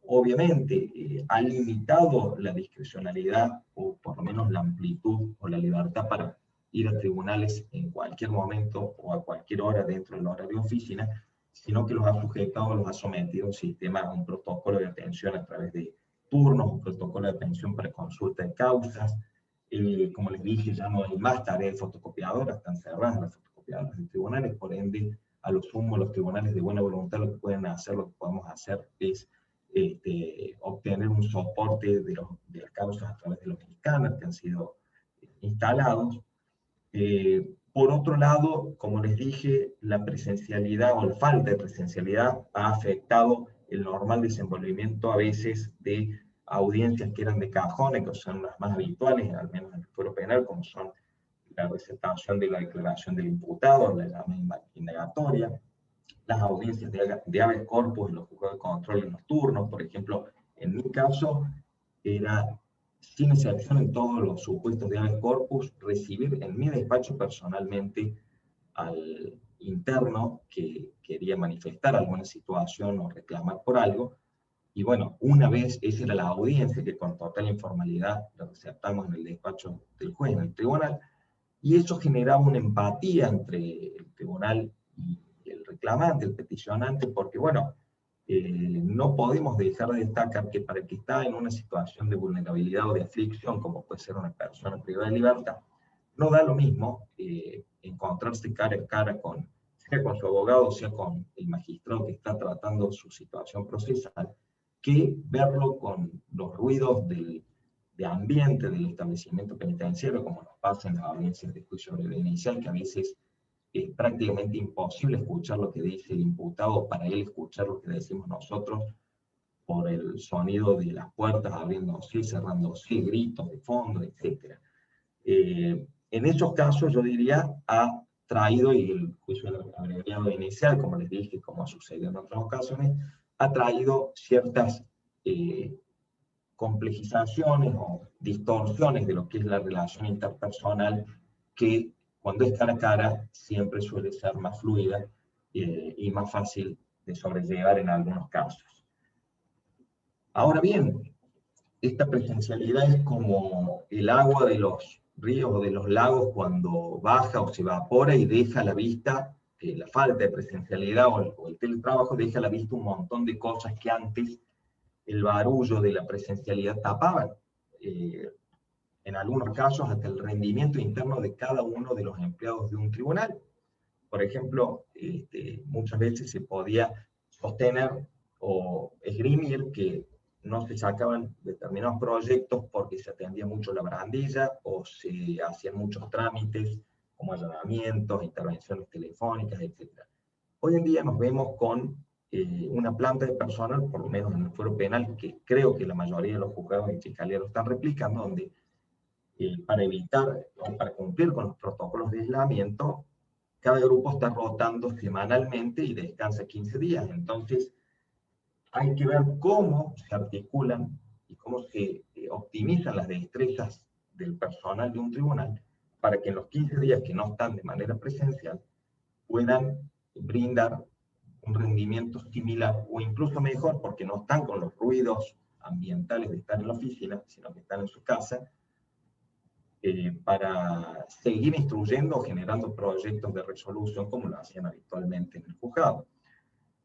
Speaker 4: obviamente ha limitado la discrecionalidad o por lo menos la amplitud o la libertad para ir a tribunales en cualquier momento o a cualquier hora dentro del horario de oficina, sino que los ha sujetado, los ha sometido a un sistema, a un protocolo de atención a través de turnos, un protocolo de atención para consulta de causas. Como les dije, ya no hay más tareas de fotocopiadoras, están cerradas las fotocopiadoras de tribunales, por ende, a lo sumo los tribunales de buena voluntad lo que pueden hacer, lo que podemos hacer es obtener un soporte de las causas a través de los escáneres que han sido instalados. Por otro lado, como les dije, la presencialidad o la falta de presencialidad ha afectado el normal desenvolvimiento a veces de audiencias que eran de cajones, que son las más habituales, al menos en el fuero penal, como son la receptación de la declaración del imputado, la llamada indagatoria, las audiencias de habeas corpus en los juzgados de control en los turnos. Por ejemplo, en mi caso, era sin excepción en todos los supuestos de habeas corpus, recibir en mi despacho personalmente al interno que quería manifestar alguna situación o reclamar por algo. Y bueno, una vez, esa era la audiencia que con total informalidad la receptamos en el despacho del juez, en el tribunal, y eso generaba una empatía entre el tribunal y el reclamante, el peticionante, porque bueno, no podemos dejar de destacar que para el que está en una situación de vulnerabilidad o de aflicción, como puede ser una persona privada de libertad, no da lo mismo encontrarse cara a cara sea con su abogado, sea con el magistrado que está tratando su situación procesal, que verlo con los ruidos de ambiente del establecimiento penitenciario, como nos pasa en las audiencias de juicio breve inicial, que a veces es prácticamente imposible escuchar lo que dice el imputado, para él escuchar lo que decimos nosotros, por el sonido de las puertas abriéndose y cerrándose, gritos de fondo, etc. En esos casos, yo diría, ha traído, y el juicio abreviado inicial, como les dije, como ha sucedido en otras ocasiones, ha traído ciertas complejizaciones o distorsiones de lo que es la relación interpersonal que cuando es cara a cara siempre suele ser más fluida y más fácil de sobrellevar en algunos casos. Ahora bien, esta presencialidad es como el agua de los ríos o de los lagos cuando baja o se evapora y deja a la vista, la falta de presencialidad o el teletrabajo deja a la vista un montón de cosas que antes el barullo de la presencialidad tapaban. En algunos casos hasta el rendimiento interno de cada uno de los empleados de un tribunal. Por ejemplo, muchas veces se podía sostener o esgrimir que no se sacaban determinados proyectos porque se atendía mucho la barandilla o se hacían muchos trámites como allanamientos, intervenciones telefónicas, etc. Hoy en día nos vemos con una planta de personal, por lo menos en el fuero penal, que creo que la mayoría de los juzgados y fiscalías lo están replicando, donde para evitar o para cumplir con los protocolos de aislamiento, cada grupo está rotando semanalmente y descansa 15 días. Entonces, hay que ver cómo se articulan y cómo se optimizan las destrezas del personal de un tribunal para que en los 15 días que no están de manera presencial puedan brindar un rendimiento similar o incluso mejor, porque no están con los ruidos ambientales de estar en la oficina, sino que están en su casa, para seguir instruyendo o generando proyectos de resolución como lo hacían habitualmente en el juzgado.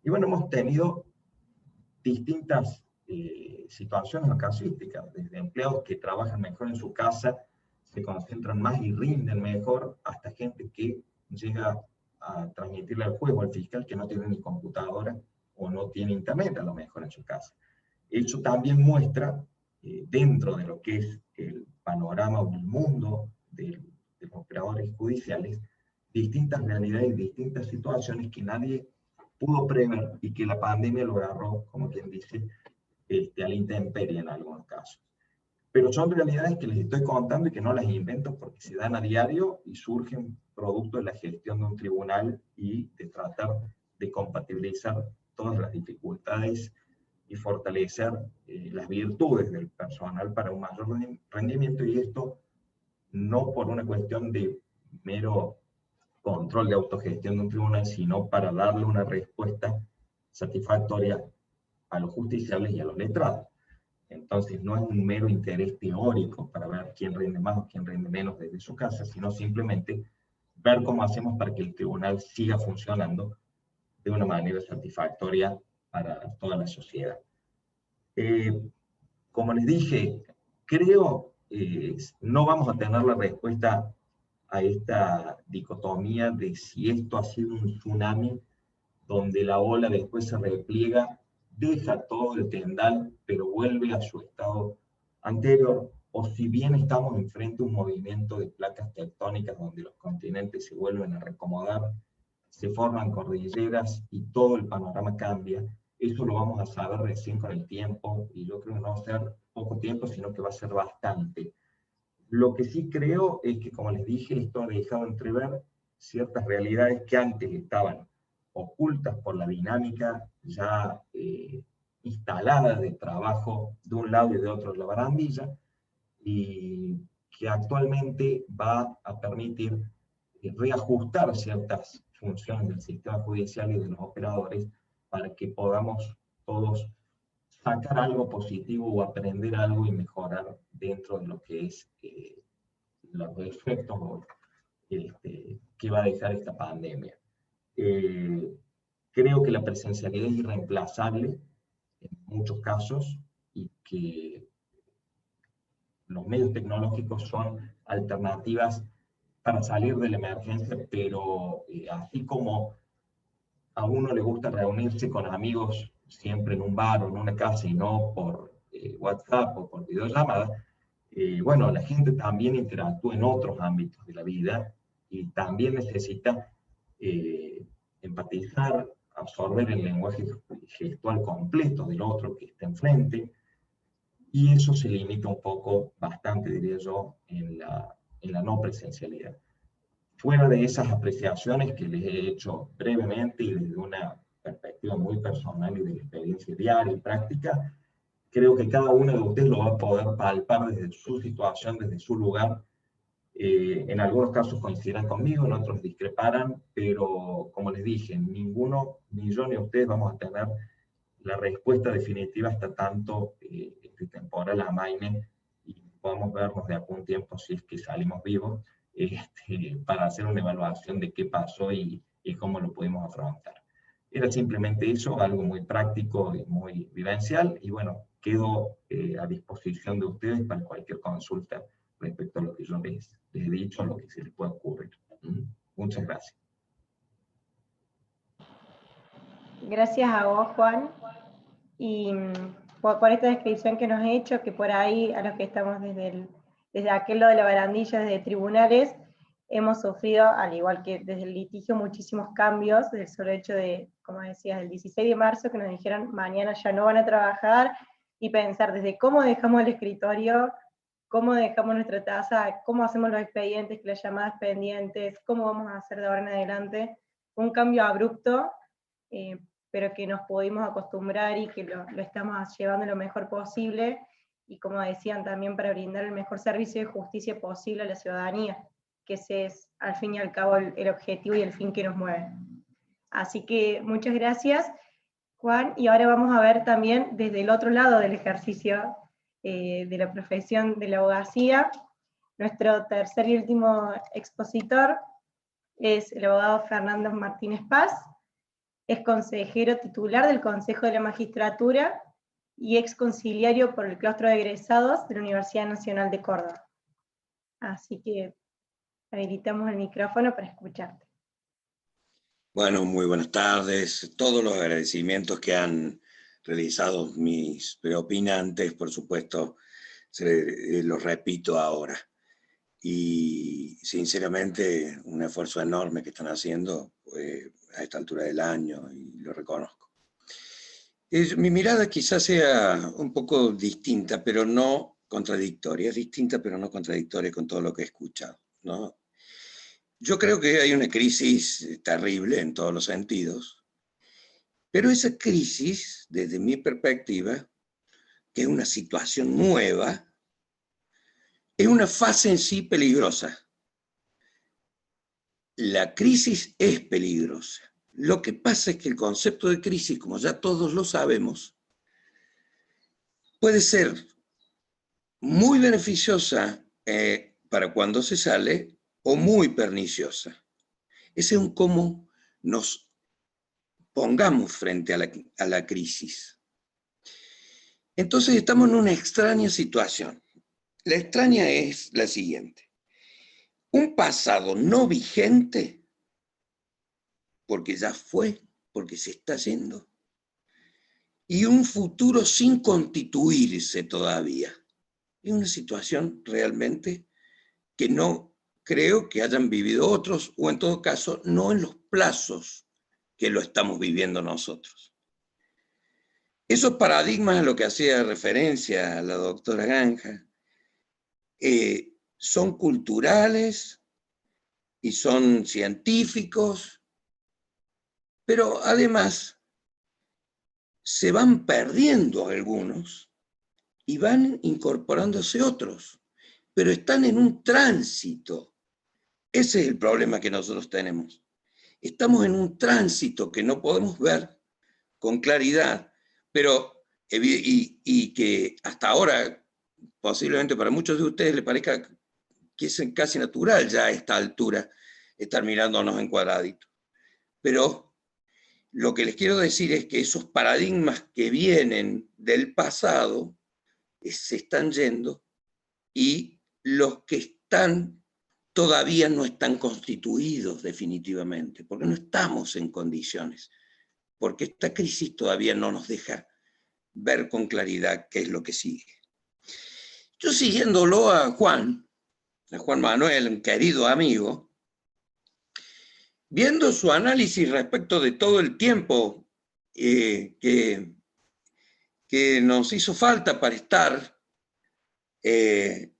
Speaker 4: Y bueno, hemos tenido distintas situaciones o casuísticas, desde empleados que trabajan mejor en su casa, se concentran más y rinden mejor, hasta gente que llega a transmitirle al juez o al fiscal que no tiene ni computadora o no tiene internet a lo mejor en su casa. Eso también muestra, dentro de lo que es el panorama o el mundo de los operadores judiciales, distintas realidades, distintas situaciones que nadie pudo prever y que la pandemia lo agarró, como quien dice, a la intemperie en algunos casos. Pero son realidades que les estoy contando y que no las invento porque se dan a diario y surgen producto de la gestión de un tribunal y de tratar de compatibilizar todas las dificultades y fortalecer las virtudes del personal para un mayor rendimiento, y esto no por una cuestión de mero control de autogestión de un tribunal, sino para darle una respuesta satisfactoria a los justiciables y a los letrados. Entonces no es un mero interés teórico para ver quién rinde más o quién rinde menos desde su casa, sino simplemente ver cómo hacemos para que el tribunal siga funcionando de una manera satisfactoria para toda la sociedad. Como les dije, creo no vamos a tener la respuesta a esta dicotomía de si esto ha sido un tsunami donde la ola después se repliega, deja todo el tendal, pero vuelve a su estado anterior, o si bien estamos enfrente a un movimiento de placas tectónicas donde los continentes se vuelven a reacomodar, se forman cordilleras y todo el panorama cambia. Eso lo vamos a saber recién con el tiempo, y yo creo que no va a ser poco tiempo, sino que va a ser bastante. Lo que sí creo es que, como les dije, esto ha dejado entrever ciertas realidades que antes estaban ocultas por la dinámica ya instalada de trabajo de un lado y de otro de la barandilla, y que actualmente va a permitir reajustar ciertas funciones del sistema judicial y de los operadores para que podamos todos sacar algo positivo o aprender algo y mejorar dentro de lo que es los efectos que va a dejar esta pandemia. Creo que la presencialidad es irreemplazable en muchos casos y que los medios tecnológicos son alternativas para salir de la emergencia, pero así como a uno le gusta reunirse con amigos siempre en un bar o en una casa y no por WhatsApp o por videollamada, bueno, la gente también interactúa en otros ámbitos de la vida y también necesita empatizar, absorber el lenguaje gestual completo del otro que está enfrente, y eso se limita un poco, bastante diría yo, en la no presencialidad. Fuera de esas apreciaciones que les he hecho brevemente y desde una perspectiva muy personal y de la experiencia diaria y práctica, creo que cada uno de ustedes lo va a poder palpar desde su situación, desde su lugar, En algunos casos coincidirán conmigo, en otros discreparán, pero como les dije, ninguno, ni yo ni ustedes vamos a tener la respuesta definitiva hasta tanto este temporal amaine y podamos vernos de algún tiempo si es que salimos vivos, para hacer una evaluación de qué pasó y cómo lo pudimos afrontar. Era simplemente eso, algo muy práctico y muy vivencial, y bueno, quedo a disposición de ustedes para cualquier consulta respecto a lo que yo les he dicho, a lo que se les pueda ocurrir. Muchas gracias.
Speaker 2: Gracias a vos, Juan, y por esta descripción que nos has hecho, que por ahí, a los que estamos desde aquel lado de la barandilla, desde tribunales, hemos sufrido, al igual que desde el litigio, muchísimos cambios, del solo hecho de, como decías, el 16 de marzo, que nos dijeron mañana ya no van a trabajar, y pensar desde cómo dejamos el escritorio, cómo dejamos nuestra tasa, cómo hacemos los expedientes, las llamadas pendientes, cómo vamos a hacer de ahora en adelante. Un cambio abrupto, pero que nos pudimos acostumbrar y que lo estamos llevando lo mejor posible, y como decían también, para brindar el mejor servicio de justicia posible a la ciudadanía, que ese es al fin y al cabo el objetivo y el fin que nos mueve. Así que muchas gracias, Juan, y ahora vamos a ver también desde el otro lado del ejercicio de la profesión de la abogacía. Nuestro tercer y último expositor es el abogado Fernando Martínez Paz, es consejero titular del Consejo de la Magistratura y ex conciliario por el claustro de egresados de la Universidad Nacional de Córdoba. Así que habilitamos el micrófono para escucharte.
Speaker 5: Bueno, muy buenas tardes. Todos los agradecimientos que han realizado mis preopinantes, por supuesto, los repito ahora. Y sinceramente, un esfuerzo enorme que están haciendo a esta altura del año, y lo reconozco. Mi mirada quizás sea un poco distinta, pero no contradictoria. Es distinta, pero no contradictoria con todo lo que he escuchado, ¿no? Yo creo que hay una crisis terrible en todos los sentidos, pero esa crisis, desde mi perspectiva, que es una situación nueva, es una fase en sí peligrosa. La crisis es peligrosa. Lo que pasa es que el concepto de crisis, como ya todos lo sabemos, puede ser muy beneficiosa para cuando se sale o muy perniciosa. Ese es un cómo nos pongamos frente a la crisis. Entonces estamos en una extraña situación. La extraña es la siguiente. Un pasado no vigente, porque ya fue, porque se está yendo, y un futuro sin constituirse todavía. Es una situación realmente que no creo que hayan vivido otros, o en todo caso, no en los plazos que lo estamos viviendo nosotros. Esos paradigmas a lo que hacía referencia la doctora Granja son culturales y son científicos, pero además se van perdiendo algunos y van incorporándose otros, pero están en un tránsito. Ese es el problema que nosotros tenemos. Estamos en un tránsito que no podemos ver con claridad, pero y que hasta ahora posiblemente para muchos de ustedes les parezca que es casi natural ya a esta altura estar mirándonos encuadraditos. Pero lo que les quiero decir es que esos paradigmas que vienen del pasado se están yendo, y los que están todavía no están constituidos definitivamente, porque no estamos en condiciones, porque esta crisis todavía no nos deja ver con claridad qué es lo que sigue. Yo, siguiéndolo a Juan Manuel, un querido amigo, viendo su análisis respecto de todo el tiempo que nos hizo falta para estar en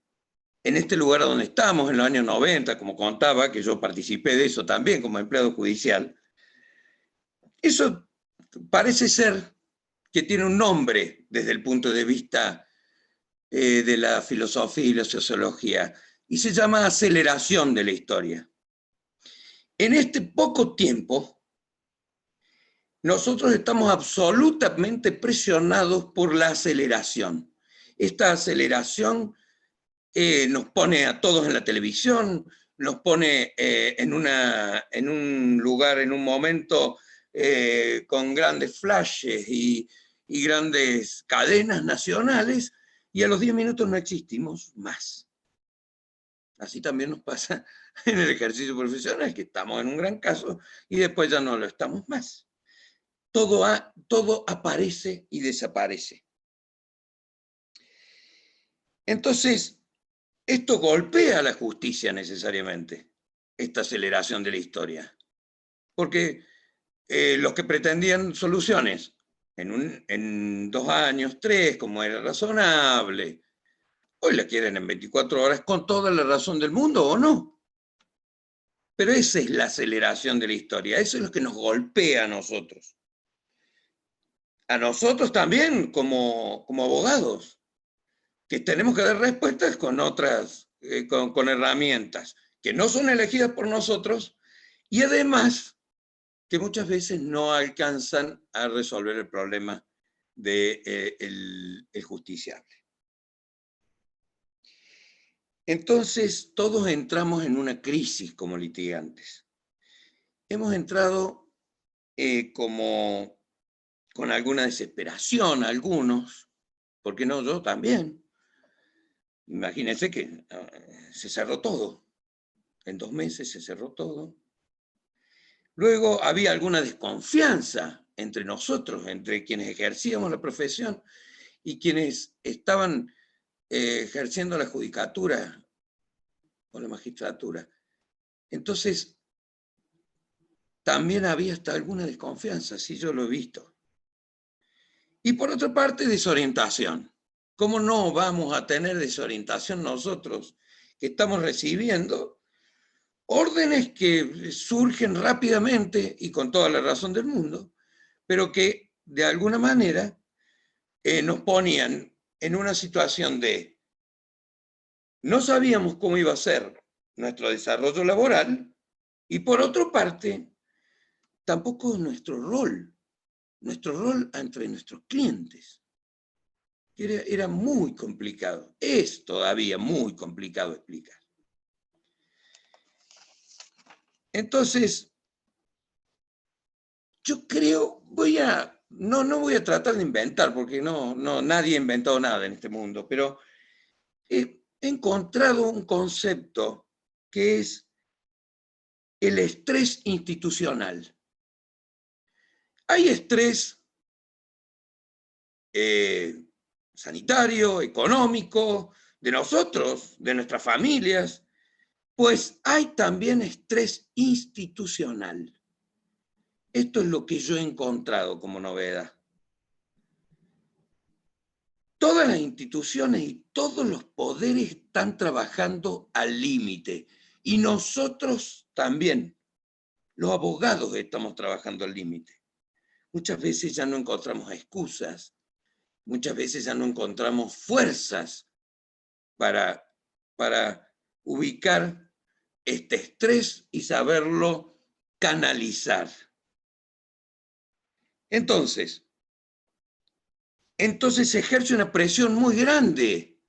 Speaker 5: este lugar donde estamos, en los años 90, como contaba, que yo participé de eso también como empleado judicial, eso parece ser que tiene un nombre desde el punto de vista de la filosofía y la sociología. y se llama aceleración de la historia. En este poco tiempo, nosotros estamos absolutamente presionados por la aceleración. Esta aceleración nos pone a todos en la televisión, nos pone en un lugar, en un momento, con grandes flashes y grandes cadenas nacionales, y a los 10 minutos no existimos más. Así también nos pasa en el ejercicio profesional, que estamos en un gran caso y después ya no lo estamos más. Todo aparece y desaparece. Entonces, esto golpea a la justicia necesariamente, esta aceleración de la historia. Porque los que pretendían soluciones en 2 años, 3, como era razonable, hoy la quieren en 24 horas con toda la razón del mundo, ¿o no? Pero esa es la aceleración de la historia, eso es lo que nos golpea a nosotros. A nosotros también como abogados, que tenemos que dar respuestas con otras, con herramientas que no son elegidas por nosotros y además que muchas veces no alcanzan a resolver el problema del justiciable. Entonces, todos entramos en una crisis como litigantes. Hemos entrado con alguna desesperación, algunos, ¿por qué no? Yo también. Imagínense que se cerró todo. En 2 meses se cerró todo. Luego había alguna desconfianza entre nosotros, entre quienes ejercíamos la profesión y quienes estaban ejerciendo la judicatura o la magistratura. Entonces, también había hasta alguna desconfianza, sí, yo lo he visto. Y por otra parte, desorientación. ¿Cómo no vamos a tener desorientación nosotros que estamos recibiendo órdenes que surgen rápidamente y con toda la razón del mundo, pero que de alguna manera nos ponían en una situación de no sabíamos cómo iba a ser nuestro desarrollo laboral y por otra parte tampoco nuestro rol entre nuestros clientes. Era muy complicado, es todavía muy complicado explicar. Entonces, yo creo, no voy a tratar de inventar, porque nadie ha inventado nada en este mundo, pero he encontrado un concepto que es el estrés institucional. Hay estrés sanitario, económico, de nosotros, de nuestras familias, pues hay también estrés institucional. Esto es lo que yo he encontrado como novedad. Todas las instituciones y todos los poderes están trabajando al límite. Y nosotros también, los abogados, estamos trabajando al límite. Muchas veces ya no encontramos excusas, muchas veces ya no encontramos fuerzas para ubicar este estrés y saberlo canalizar. Entonces se ejerce una presión muy grande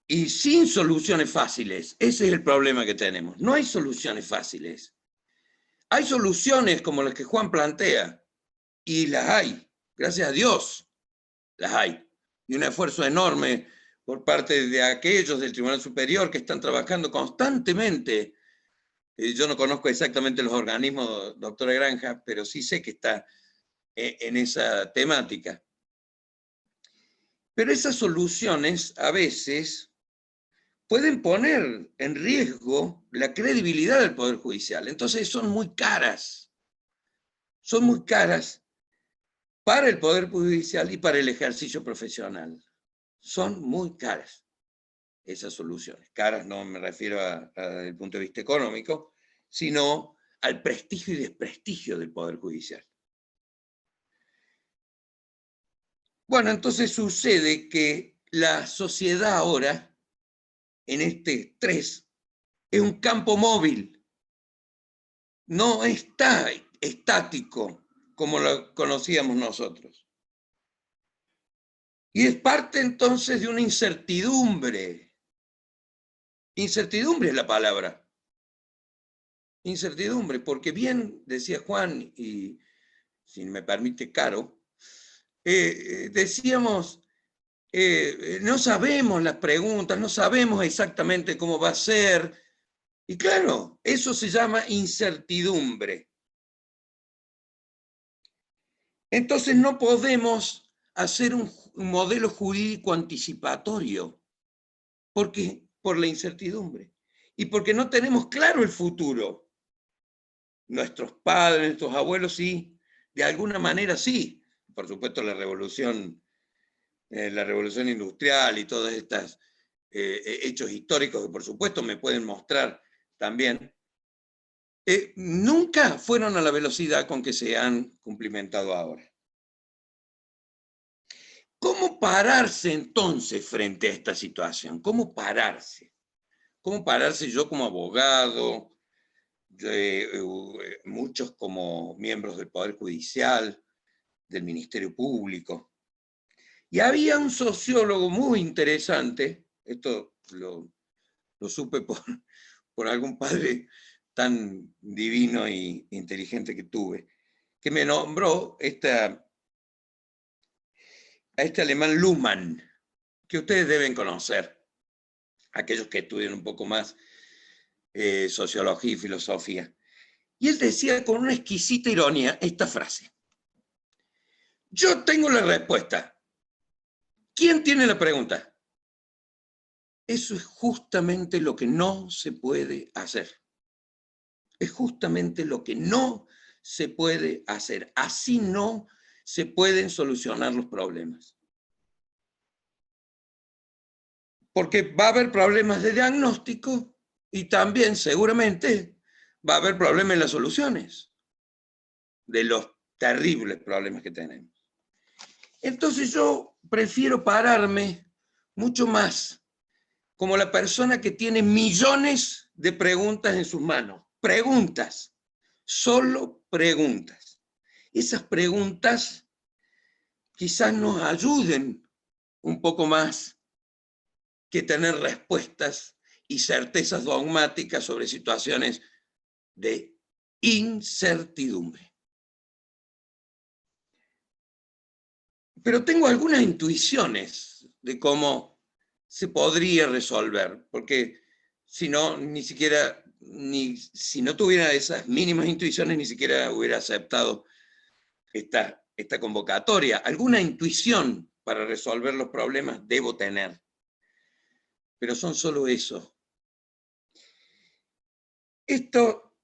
Speaker 5: y sin soluciones fáciles. Ese es el problema que tenemos. No hay soluciones fáciles. Hay soluciones como las que Juan plantea, y las hay, gracias a Dios, las hay. Y un esfuerzo enorme por parte de aquellos del Tribunal Superior que están trabajando constantemente. Yo no conozco exactamente los organismos, doctora Granja, pero sí sé que está en esa temática. Pero esas soluciones a veces pueden poner en riesgo la credibilidad del Poder Judicial. Entonces son muy caras. Son muy caras para el Poder Judicial y para el ejercicio profesional. Son muy caras esas soluciones. Caras no me refiero desde el punto de vista económico, sino al prestigio y desprestigio del Poder Judicial. Bueno, entonces sucede que la sociedad ahora en este estrés es un campo móvil. No está estático como lo conocíamos nosotros. Y es parte entonces de una incertidumbre. Incertidumbre es la palabra. Incertidumbre, porque bien decía Juan, y si me permite Caro, decíamos, no sabemos las preguntas, no sabemos exactamente cómo va a ser. Y claro, eso se llama incertidumbre. Entonces no podemos hacer un modelo jurídico anticipatorio. ¿Por qué? Por la incertidumbre. Y porque no tenemos claro el futuro. Nuestros padres, nuestros abuelos sí, de alguna manera sí. Por supuesto la revolución industrial y todos estos hechos históricos que por supuesto me pueden mostrar también, nunca fueron a la velocidad con que se han cumplimentado ahora. ¿Cómo pararse entonces frente a esta situación? ¿Cómo pararse? ¿Cómo pararse yo como abogado, muchos como miembros del Poder Judicial, del Ministerio Público? Y había un sociólogo muy interesante, esto lo supe por algún padre tan divino e inteligente que tuve, que me nombró a este alemán Luhmann, que ustedes deben conocer, aquellos que estudian un poco más sociología y filosofía. Y él decía con una exquisita ironía esta frase: yo tengo la respuesta. ¿Quién tiene la pregunta? Eso es justamente lo que no se puede hacer. Es justamente lo que no se puede hacer. Así no se pueden solucionar los problemas. Porque va a haber problemas de diagnóstico y también seguramente va a haber problemas en las soluciones de los terribles problemas que tenemos. Entonces yo prefiero pararme mucho más como la persona que tiene millones de preguntas en sus manos. Preguntas, solo preguntas. Esas preguntas quizás nos ayuden un poco más que tener respuestas y certezas dogmáticas sobre situaciones de incertidumbre. Pero tengo algunas intuiciones de cómo se podría resolver, porque si no, si no tuviera esas mínimas intuiciones, ni siquiera hubiera aceptado esta convocatoria. Alguna intuición para resolver los problemas debo tener, pero son solo eso. Esto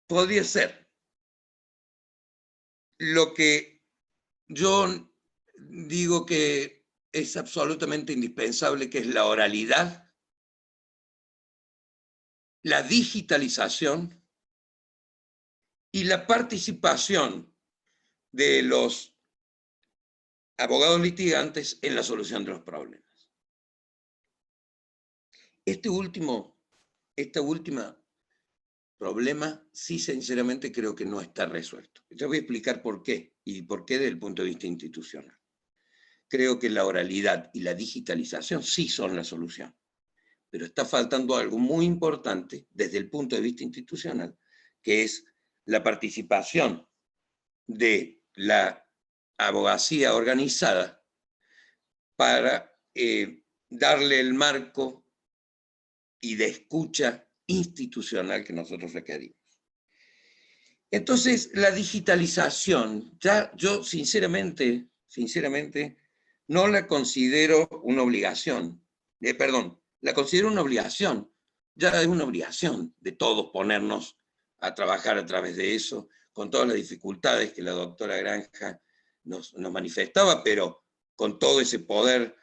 Speaker 5: podría ser lo que yo digo que es absolutamente indispensable, que es la oralidad, la digitalización y la participación de los abogados litigantes en la solución de los problemas. Este último problema, sí, sinceramente creo que no está resuelto. Yo voy a explicar por qué, y por qué desde el punto de vista institucional. Creo que la oralidad y la digitalización sí son la solución, pero está faltando algo muy importante desde el punto de vista institucional, que es la participación de la abogacía organizada para darle el marco y de escucha institucional que nosotros requerimos. Entonces, la digitalización, ya yo sinceramente, no la considero una obligación. La considero una obligación. Ya es una obligación de todos ponernos a trabajar a través de eso, con todas las dificultades que la doctora Granja nos manifestaba, pero con todo ese poder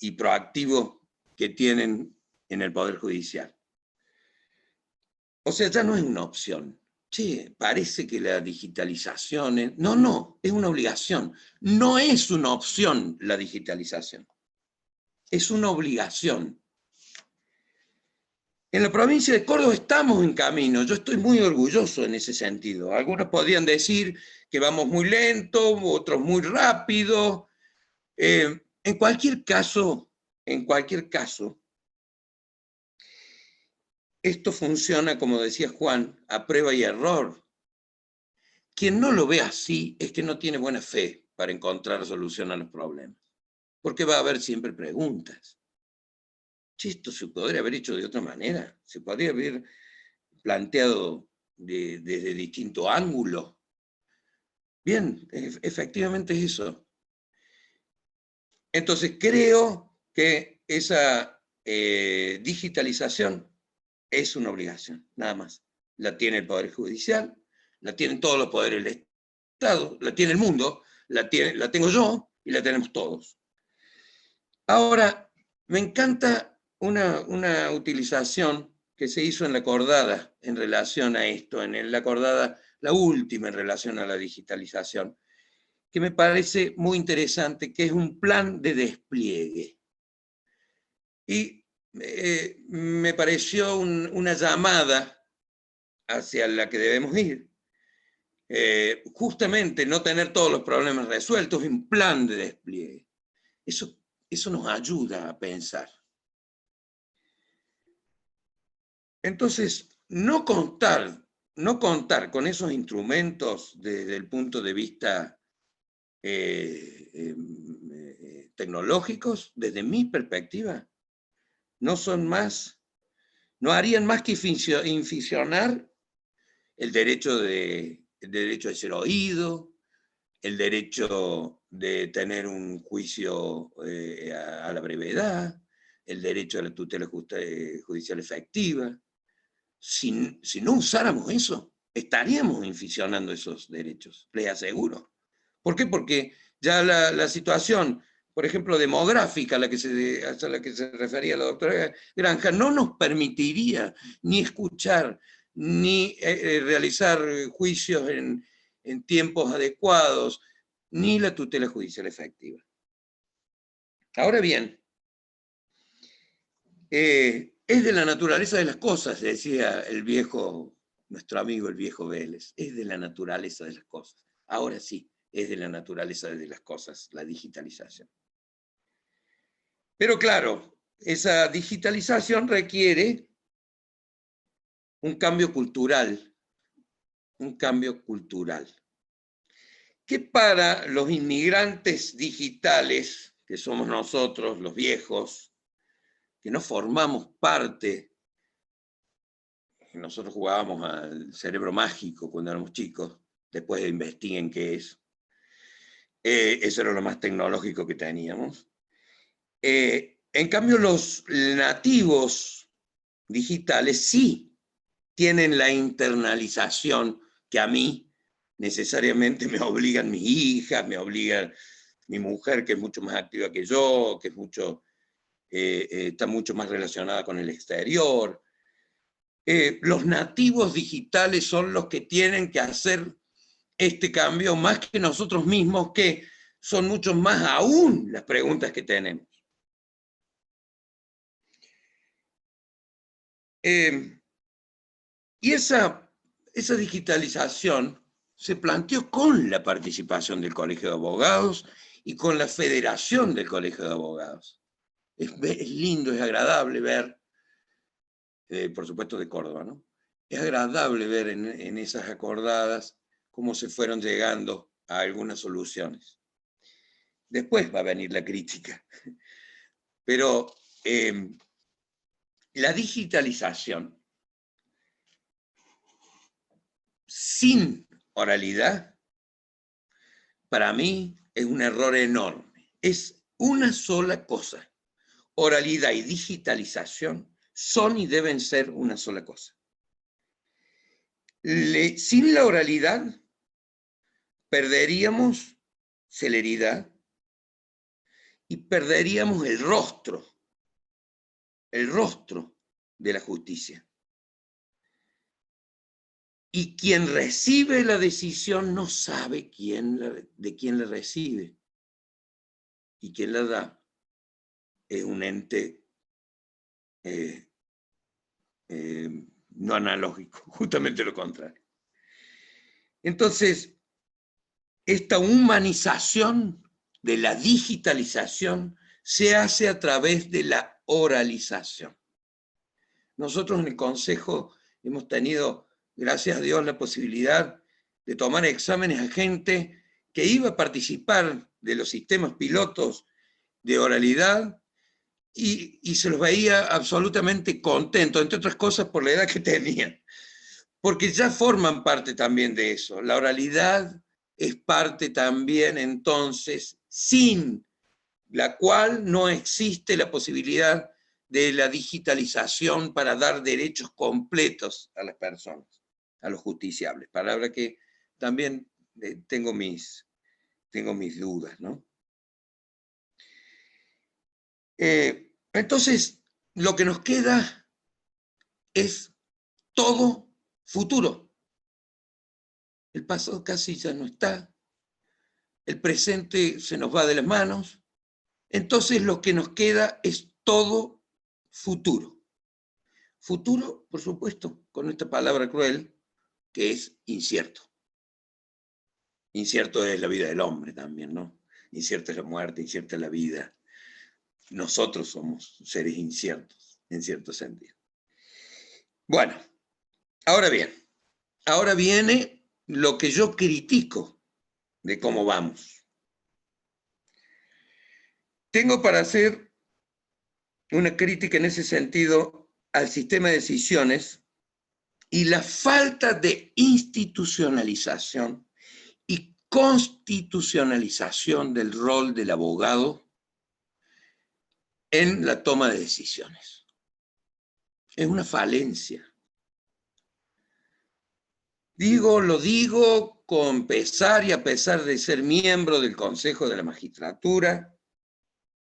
Speaker 5: y proactivo que tienen en el Poder Judicial. O sea, ya no es una opción. Che, parece que la digitalización es... No, es una obligación. No es una opción la digitalización. es una obligación. En la provincia de Córdoba estamos en camino, yo estoy muy orgulloso en ese sentido. Algunos podrían decir que vamos muy lento, otros muy rápido. En cualquier caso, esto funciona, como decía Juan, a prueba y error. Quien no lo ve así es que no tiene buena fe para encontrar solución a los problemas, porque va a haber siempre preguntas. Che, esto se podría haber hecho de otra manera, se podría haber planteado desde distinto ángulo. Bien, efectivamente es eso. Entonces creo que esa digitalización es una obligación, nada más. La tiene el Poder Judicial, la tienen todos los poderes del Estado, la tiene el mundo, la tengo yo y la tenemos todos. Ahora, me encanta una utilización que se hizo en la acordada en relación a esto, en la acordada, la última en relación a la digitalización, que me parece muy interesante, que es un plan de despliegue. Y me pareció una llamada hacia la que debemos ir. Justamente no tener todos los problemas resueltos, un plan de despliegue. Eso nos ayuda a pensar. Entonces, no contar con esos instrumentos desde el punto de vista tecnológicos, desde mi perspectiva, no harían más que inficionar el derecho de ser oído, el derecho de tener un juicio a la brevedad, el derecho a la tutela judicial efectiva. Si no usáramos eso, estaríamos inficionando esos derechos, les aseguro. ¿Por qué? Porque ya la situación, por ejemplo, demográfica a la que se refería la doctora Granja, no nos permitiría ni escuchar, ni realizar juicios en tiempos adecuados, ni la tutela judicial efectiva. Ahora bien, es de la naturaleza de las cosas, decía nuestro amigo el viejo Vélez, es de la naturaleza de las cosas. Ahora sí, es de la naturaleza de las cosas, la digitalización. Pero claro, esa digitalización requiere un cambio cultural, que para los inmigrantes digitales, que somos nosotros, los viejos, que no formamos parte, nosotros jugábamos al cerebro mágico cuando éramos chicos, después investiguen qué es. Eso era lo más tecnológico que teníamos. En cambio, los nativos digitales sí tienen la internalización que a mí necesariamente me obligan mis hijas, me obligan mi mujer, que es mucho más activa que yo, que está mucho más relacionada con el exterior. Los nativos digitales son los que tienen que hacer este cambio más que nosotros mismos, que son mucho más aún las preguntas que tenemos. Y esa digitalización se planteó con la participación del Colegio de Abogados y con la Federación del Colegio de Abogados. Es lindo, es agradable ver, por supuesto de Córdoba, ¿no? Es agradable ver en esas acordadas cómo se fueron llegando a algunas soluciones. Después va a venir la crítica. Pero la digitalización sin oralidad, para mí, es un error enorme. Es una sola cosa. Oralidad y digitalización son y deben ser una sola cosa. Sin la oralidad, perderíamos celeridad y perderíamos el rostro de la justicia. Y quien recibe la decisión no sabe de quién la recibe y quién la da. es un ente no analógico, justamente lo contrario. Entonces, esta humanización de la digitalización se hace a través de la oralización. Nosotros en el Consejo hemos tenido, gracias a Dios, la posibilidad de tomar exámenes a gente que iba a participar de los sistemas pilotos de oralidad y se los veía absolutamente contentos, entre otras cosas por la edad que tenían, porque ya forman parte también de eso. La oralidad es parte también, entonces, sin la cual no existe la posibilidad de la digitalización para dar derechos completos a las personas, a los justiciables. Palabra que también tengo mis dudas, ¿no? Entonces, lo que nos queda es todo futuro. El pasado casi ya no está, el presente se nos va de las manos, entonces lo que nos queda es todo futuro. Futuro, por supuesto, con esta palabra cruel, que es incierto. Incierto es la vida del hombre también, ¿no? Incierta es la muerte, incierta es la vida. Nosotros somos seres inciertos, en cierto sentido. Bueno, ahora bien, ahora viene lo que yo critico de cómo vamos. Tengo para hacer una crítica en ese sentido al sistema de decisiones y la falta de institucionalización y constitucionalización del rol del abogado en la toma de decisiones. Es una falencia. Lo digo con pesar y a pesar de ser miembro del Consejo de la Magistratura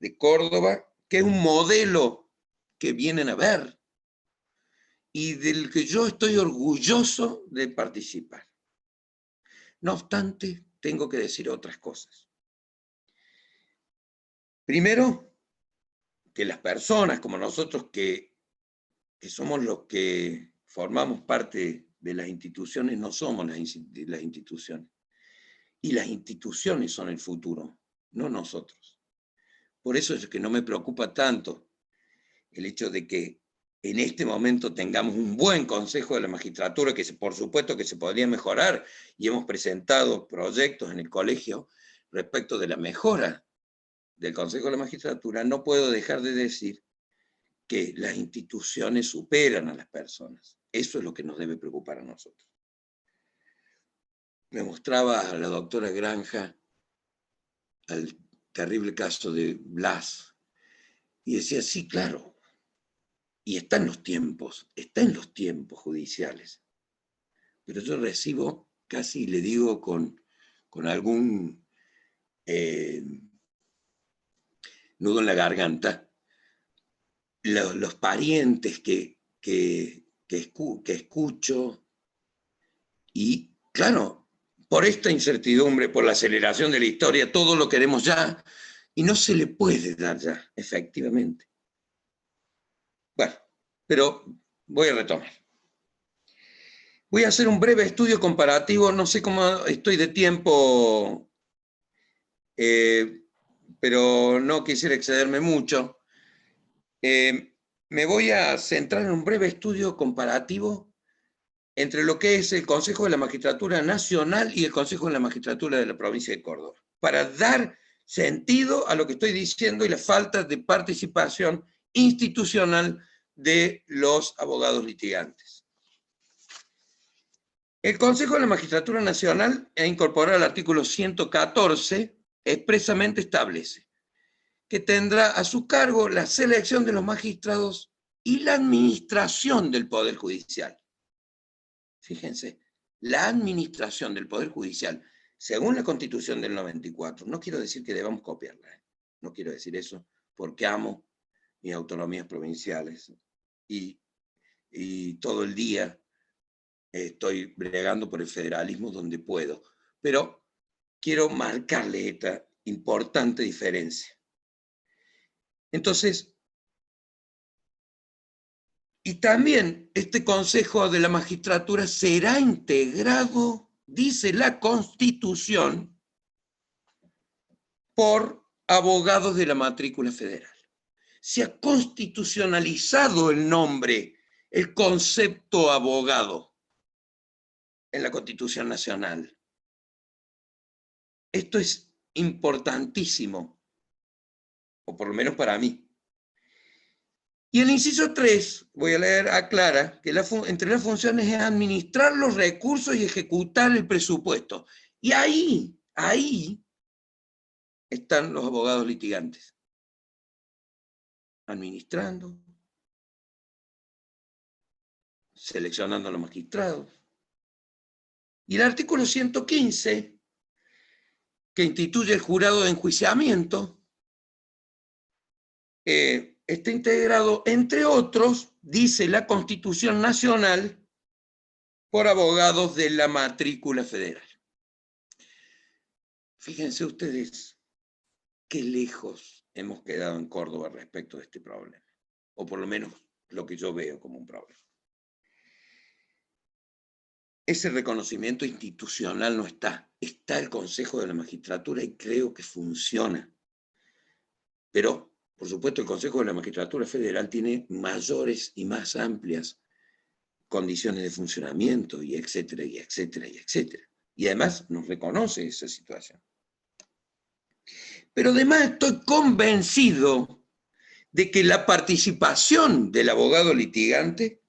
Speaker 5: de Córdoba, que es un modelo que vienen a ver y del que yo estoy orgulloso de participar. No obstante, tengo que decir otras cosas. Primero, que las personas como nosotros que somos los que formamos parte de las instituciones, no somos las instituciones. Y las instituciones son el futuro, no nosotros. Por eso es que no me preocupa tanto el hecho de que en este momento tengamos un buen Consejo de la Magistratura, que por supuesto que se podría mejorar, y hemos presentado proyectos en el colegio respecto de la mejora del Consejo de la Magistratura. No puedo dejar de decir que las instituciones superan a las personas. Eso es lo que nos debe preocupar a nosotros. Me mostraba a la doctora Granja al terrible caso de Blas, y decía, sí, claro, y está en los tiempos judiciales. Pero yo recibo, casi le digo con algún nudo en la garganta, los parientes que escucho, y claro, por esta incertidumbre, por la aceleración de la historia, todo lo queremos ya, y no se le puede dar ya, efectivamente. Bueno, pero voy a retomar. Voy a hacer un breve estudio comparativo, no sé cómo estoy de tiempo, pero no quisiera excederme mucho. Me voy a centrar en un breve estudio comparativo entre lo que es el Consejo de la Magistratura Nacional y el Consejo de la Magistratura de la provincia de Córdoba, para dar sentido a lo que estoy diciendo y la falta de participación institucional de los abogados litigantes. El Consejo de la Magistratura Nacional, a incorporar el artículo 114, expresamente establece que tendrá a su cargo la selección de los magistrados y la administración del Poder Judicial. Fíjense, la administración del Poder Judicial, según la Constitución del 94, no quiero decir que debamos copiarla, no quiero decir eso, porque amo mis autonomías provinciales y todo el día estoy bregando por el federalismo donde puedo, pero quiero marcarle esta importante diferencia. Entonces, y también este Consejo de la Magistratura será integrado, dice la Constitución, por abogados de la matrícula federal. Se ha constitucionalizado el nombre, el concepto abogado en la Constitución Nacional. Esto es importantísimo, o por lo menos para mí. Y el inciso 3, voy a leer, aclara que entre las funciones es administrar los recursos y ejecutar el presupuesto. Y ahí están los abogados litigantes. Administrando, seleccionando a los magistrados. Y el artículo 115, que instituye el jurado de enjuiciamiento, está integrado, entre otros, dice la Constitución Nacional, por abogados de la matrícula federal. Fíjense ustedes qué lejos hemos quedado en Córdoba respecto de este problema, o por lo menos lo que yo veo como un problema. Ese reconocimiento institucional no está. Está el Consejo de la Magistratura y creo que funciona. Pero, por supuesto, el Consejo de la Magistratura Federal tiene mayores y más amplias condiciones de funcionamiento, y etcétera, y etcétera, y etcétera. Y además nos reconoce esa situación. Pero además estoy convencido de que la participación del abogado litigante,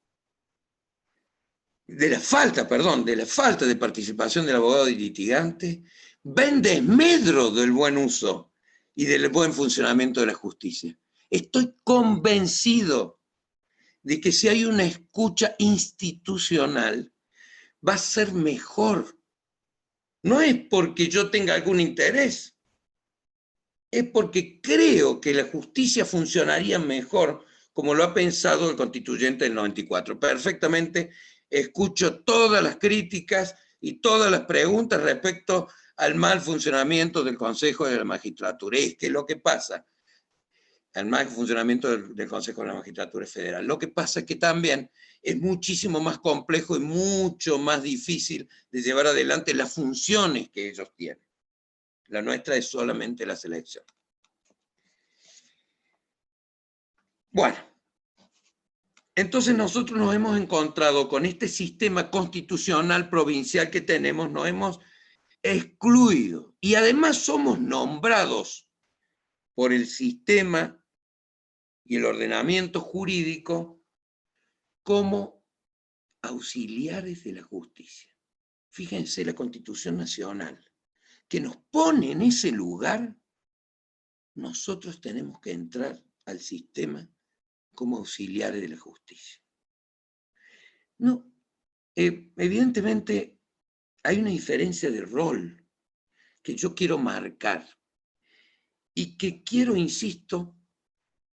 Speaker 5: de la falta de participación del abogado litigante, va en desmedro del buen uso y del buen funcionamiento de la justicia. Estoy convencido de que si hay una escucha institucional, va a ser mejor. No es porque yo tenga algún interés, es porque creo que la justicia funcionaría mejor como lo ha pensado el constituyente del 94. Perfectamente escucho todas las críticas y todas las preguntas respecto al mal funcionamiento del Consejo de la Magistratura. Es que lo que pasa, el mal funcionamiento del Consejo de la Magistratura Federal, lo que pasa es que también es muchísimo más complejo y mucho más difícil de llevar adelante las funciones que ellos tienen. La nuestra es solamente la selección. Bueno, entonces nosotros nos hemos encontrado con este sistema constitucional provincial que tenemos, nos hemos excluido y además somos nombrados por el sistema y el ordenamiento jurídico como auxiliares de la justicia. Fíjense la Constitución Nacional, que nos pone en ese lugar. Nosotros tenemos que entrar al sistema como auxiliares de la justicia. No, evidentemente hay una diferencia de rol que yo quiero marcar y que quiero, insisto,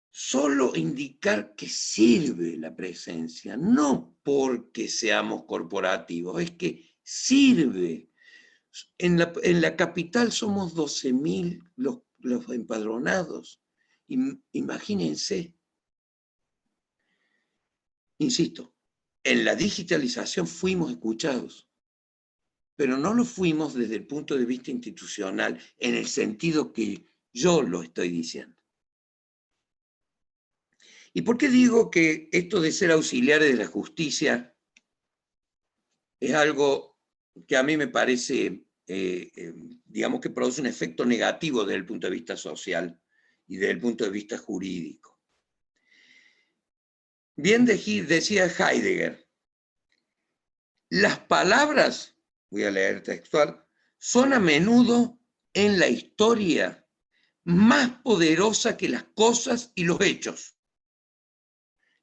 Speaker 5: solo indicar que sirve la presencia, no porque seamos corporativos, es que sirve. En la capital somos 12.000 los empadronados. Imagínense. Insisto, en la digitalización fuimos escuchados, pero no lo fuimos desde el punto de vista institucional, en el sentido que yo lo estoy diciendo. ¿Y por qué digo que esto de ser auxiliares de la justicia es algo que a mí me parece, digamos que produce un efecto negativo desde el punto de vista social y desde el punto de vista jurídico? Bien decía Heidegger, las palabras, voy a leer textual, son a menudo en la historia más poderosas que las cosas y los hechos.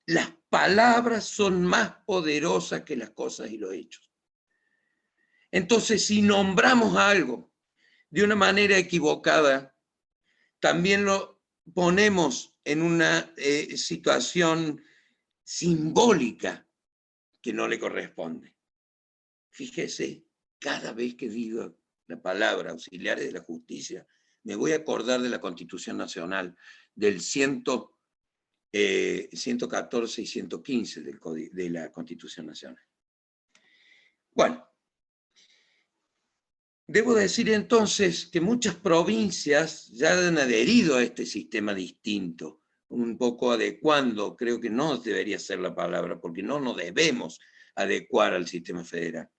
Speaker 5: Las palabras son más poderosas que las cosas y los hechos. Entonces, si nombramos algo de una manera equivocada, también lo ponemos en una situación simbólica que no le corresponde. Fíjese, cada vez que digo la palabra auxiliares de la justicia, me voy a acordar de la Constitución Nacional, del 114 y 115 de la Constitución Nacional. Bueno, debo decir entonces que muchas provincias ya han adherido a este sistema distinto, un poco adecuando, creo que no debería ser la palabra, porque no nos debemos adecuar al sistema federal.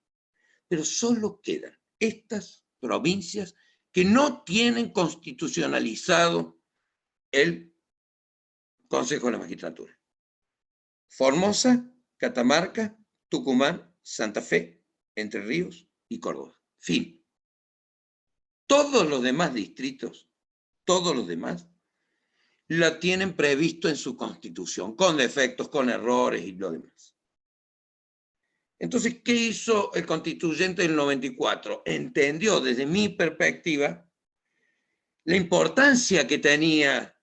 Speaker 5: Pero solo quedan estas provincias que no tienen constitucionalizado el Consejo de la Magistratura. Formosa, Catamarca, Tucumán, Santa Fe, Entre Ríos y Córdoba. Fin. Todos los demás distritos, todos los demás, la tienen previsto en su constitución, con defectos, con errores y lo demás. Entonces, ¿qué hizo el constituyente del 94? Entendió desde mi perspectiva la importancia que tenía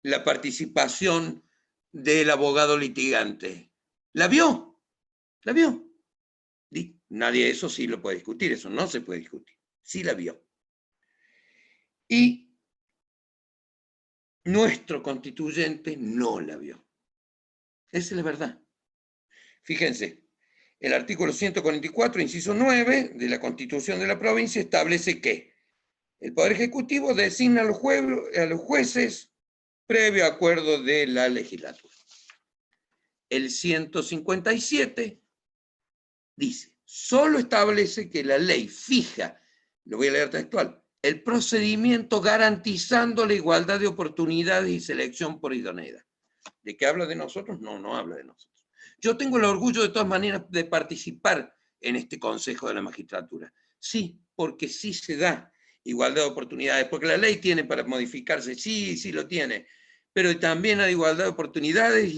Speaker 5: la participación del abogado litigante. ¿La vio? ¿La vio? Nadie eso sí lo puede discutir, eso no se puede discutir. Sí la vio. Y nuestro constituyente no la vio. Esa es la verdad. Fíjense, el artículo 144, inciso 9 de la Constitución de la provincia establece que el Poder Ejecutivo designa a los jueces previo acuerdo de la legislatura. El 157 dice, solo establece que la ley fija, lo voy a leer textual, el procedimiento garantizando la igualdad de oportunidades y selección por idoneidad. ¿De qué habla de nosotros? No, no habla de nosotros. Yo tengo el orgullo de todas maneras de participar en este Consejo de la Magistratura. Sí, porque sí se da igualdad de oportunidades, porque la ley tiene para modificarse, sí, sí lo tiene, pero también hay igualdad de oportunidades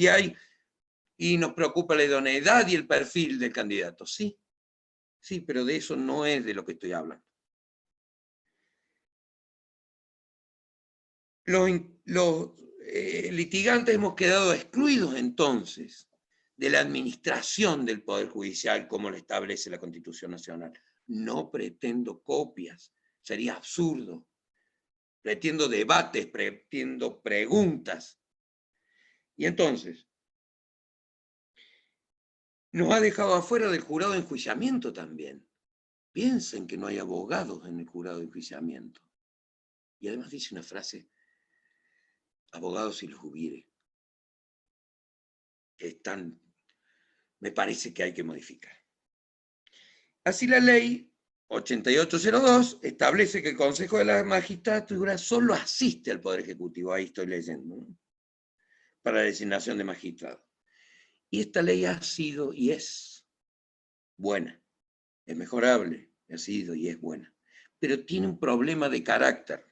Speaker 5: y nos preocupa la idoneidad y el perfil del candidato. Sí, sí, pero de eso no es de lo que estoy hablando. Los litigantes hemos quedado excluidos entonces de la administración del Poder Judicial como lo establece la Constitución Nacional. No pretendo copias, sería absurdo. Pretendo debates, pretendo preguntas. Y entonces, nos ha dejado afuera del jurado de enjuiciamiento también. Piensen que no hay abogados en el jurado de enjuiciamiento. Y además dice una frase, abogados si los hubiere. Me parece que hay que modificar. Así la ley 8802 establece que el Consejo de la Magistratura solo asiste al Poder Ejecutivo, ahí estoy leyendo, ¿no? Para la designación de magistrados. Y esta ley ha sido y es buena, es mejorable, ha sido y es buena, pero tiene un problema de carácter,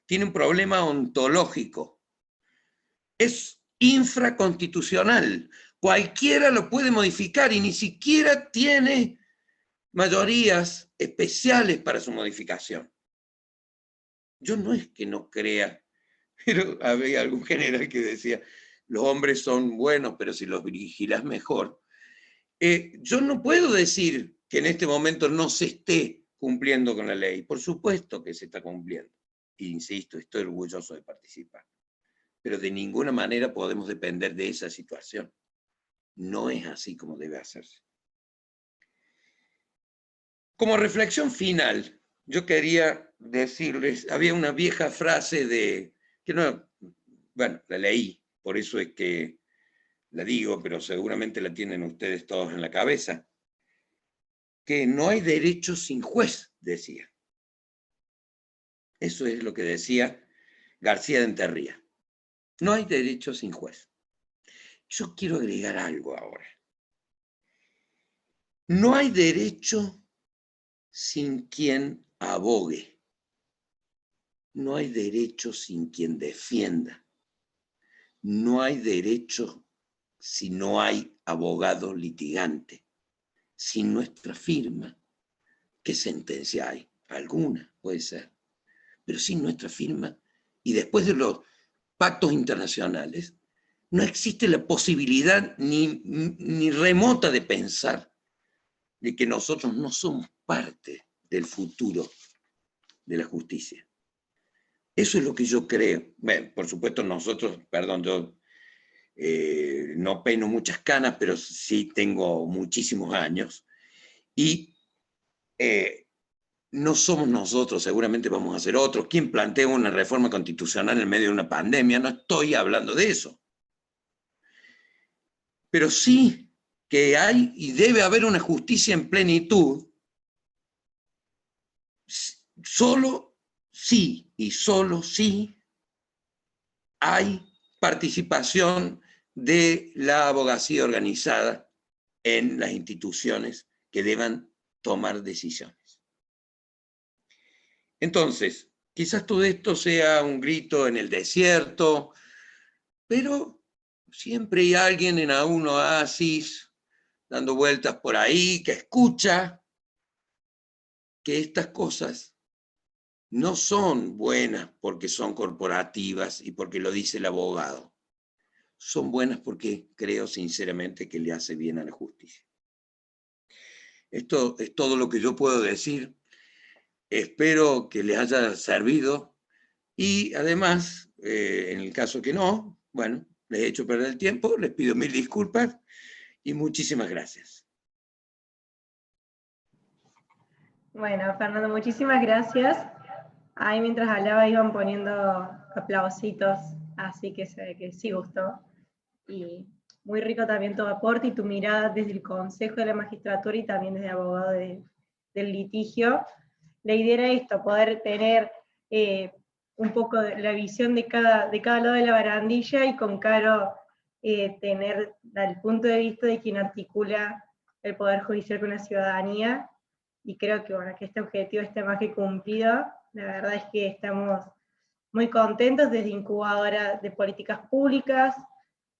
Speaker 5: tiene un problema ontológico, es infraconstitucional, cualquiera lo puede modificar y ni siquiera tiene mayorías especiales para su modificación. Yo no es que no crea, pero había algún general que decía, los hombres son buenos, pero si los vigilas mejor. Yo no puedo decir que en este momento no se esté cumpliendo con la ley. Por supuesto que se está cumpliendo. E insisto, estoy orgulloso de participar. Pero de ninguna manera podemos depender de esa situación. No es así como debe hacerse. Como reflexión final, yo quería decirles, había una vieja frase que no, bueno, la leí, por eso es que la digo, pero seguramente la tienen ustedes todos en la cabeza, que no hay derecho sin juez, decía. Eso es lo que decía García de Enterría. No hay derecho sin juez. Yo quiero agregar algo ahora. No hay derecho sin quien abogue. No hay derecho sin quien defienda. No hay derecho si no hay abogado litigante. Sin nuestra firma, ¿qué sentencia hay? Alguna puede ser. Pero sin nuestra firma, y después de los pactos internacionales, no existe la posibilidad ni remota de pensar de que nosotros no somos parte del futuro de la justicia. Eso es lo que yo creo. Bueno, por supuesto nosotros, perdón, yo no peino muchas canas, pero sí tengo muchísimos años. Y no somos nosotros, seguramente vamos a ser otros. ¿Quién plantea una reforma constitucional en medio de una pandemia? No estoy hablando de eso. Pero sí que hay y debe haber una justicia en plenitud, solo sí y solo sí hay participación de la abogacía organizada en las instituciones que deban tomar decisiones. Entonces, quizás todo esto sea un grito en el desierto, pero siempre hay alguien en algún oasis dando vueltas por ahí que escucha que estas cosas no son buenas porque son corporativas y porque lo dice el abogado. Son buenas porque creo sinceramente que le hace bien a la justicia. Esto es todo lo que yo puedo decir. Espero que les haya servido y además, en el caso que no, bueno, les he hecho perder el tiempo, les pido mil disculpas y muchísimas gracias.
Speaker 2: Bueno, Fernando, muchísimas gracias. Ahí mientras hablaba iban poniendo aplausitos, así que se ve que sí gustó. Y muy rico también tu aporte y tu mirada desde el Consejo de la Magistratura y también desde abogado del litigio. La idea era esto, poder tener un poco de la visión de cada lado de la barandilla y con Caro tener el punto de vista de quien articula el Poder Judicial con la ciudadanía. Y creo que, bueno, que este objetivo está más que cumplido. La verdad es que estamos muy contentos desde Incubadora de Políticas Públicas,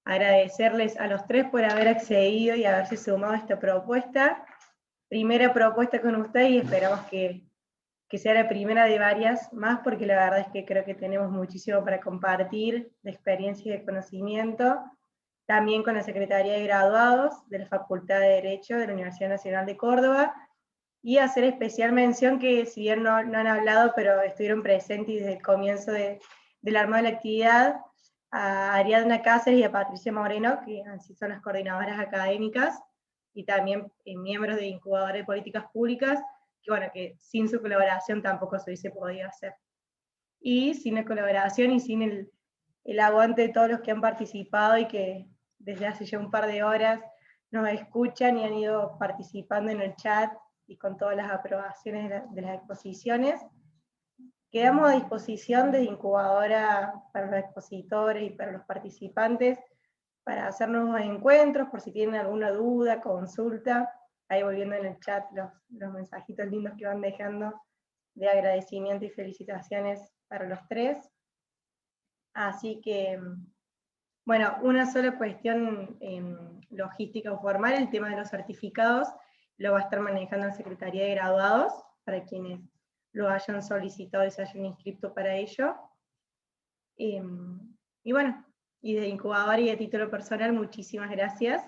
Speaker 2: agradecerles a los tres por haber accedido y haberse sumado a esta propuesta. Primera propuesta con ustedes y esperamos que sea la primera de varias más, porque la verdad es que creo que tenemos muchísimo para compartir de experiencia y de conocimiento, también con la Secretaría de Graduados de la Facultad de Derecho de la Universidad Nacional de Córdoba, y hacer especial mención que, si bien no han hablado, pero estuvieron presentes desde el comienzo del armado de la actividad, a Ariadna Cáceres y a Patricia Moreno, que así son las coordinadoras académicas, y también miembros de Incubadora de Políticas Públicas, que bueno, que sin su colaboración tampoco se hubiese podido hacer. Y sin la colaboración y sin el aguante de todos los que han participado y que desde hace ya un par de horas nos escuchan y han ido participando en el chat y con todas las aprobaciones de las exposiciones. Quedamos a disposición de Incubadora para los expositores y para los participantes para hacer nuevos encuentros, por si tienen alguna duda, consulta. Ahí voy viendo en el chat los mensajitos lindos que van dejando de agradecimiento y felicitaciones para los tres. Así que, bueno, una sola cuestión logística o formal, el tema de los certificados, lo va a estar manejando la Secretaría de Graduados, para quienes lo hayan solicitado y se hayan inscrito para ello. Y bueno, y de Incubadora y de título personal, muchísimas gracias.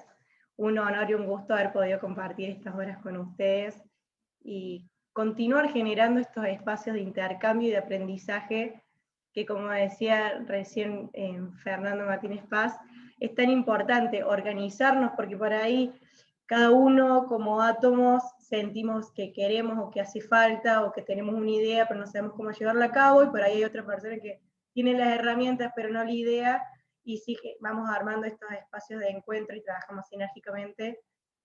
Speaker 2: Un honor y un gusto haber podido compartir estas horas con ustedes y continuar generando estos espacios de intercambio y de aprendizaje que, como decía recién Fernando Martínez Paz, es tan importante organizarnos, porque por ahí cada uno como átomos sentimos que queremos o que hace falta o que tenemos una idea pero no sabemos cómo llevarla a cabo, y por ahí hay otra persona que tiene las herramientas pero no la idea, y sí que vamos armando estos espacios de encuentro y trabajamos sinérgicamente,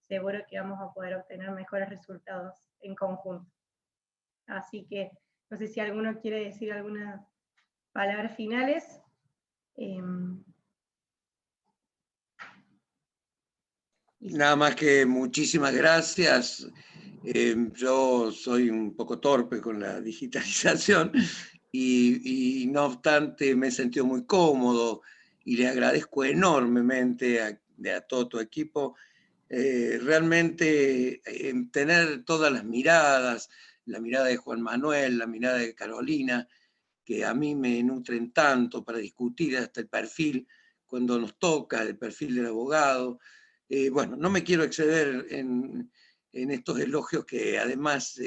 Speaker 2: seguro que vamos a poder obtener mejores resultados en conjunto. Así que no sé si alguno quiere decir algunas palabras finales.
Speaker 5: Nada más que muchísimas gracias. Yo soy un poco torpe con la digitalización y no obstante me he sentido muy cómodo y le agradezco enormemente a todo tu equipo. Realmente tener todas las miradas, la mirada de Juan Manuel, la mirada de Carolina, que a mí me nutren tanto para discutir hasta el perfil, cuando nos toca el perfil del abogado. Bueno, no me quiero exceder en estos elogios que además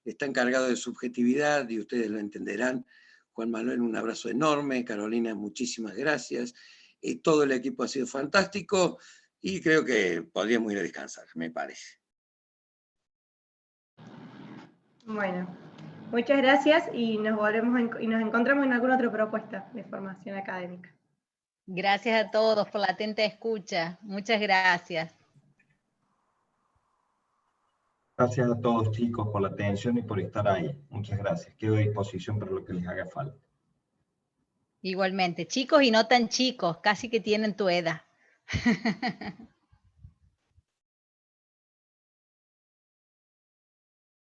Speaker 5: están cargados de subjetividad y ustedes lo entenderán, Juan Manuel, un abrazo enorme. Carolina, muchísimas gracias. Todo el equipo ha sido fantástico y creo que podríamos ir a descansar, me parece.
Speaker 2: Bueno, muchas gracias y nos encontramos en alguna otra propuesta de formación académica.
Speaker 3: Gracias a todos por la atenta escucha. Muchas gracias.
Speaker 4: Gracias a todos, chicos, por la atención y por estar ahí. Muchas gracias. Quedo a disposición para lo que les haga falta.
Speaker 3: Igualmente, chicos y no tan chicos, casi que tienen tu edad.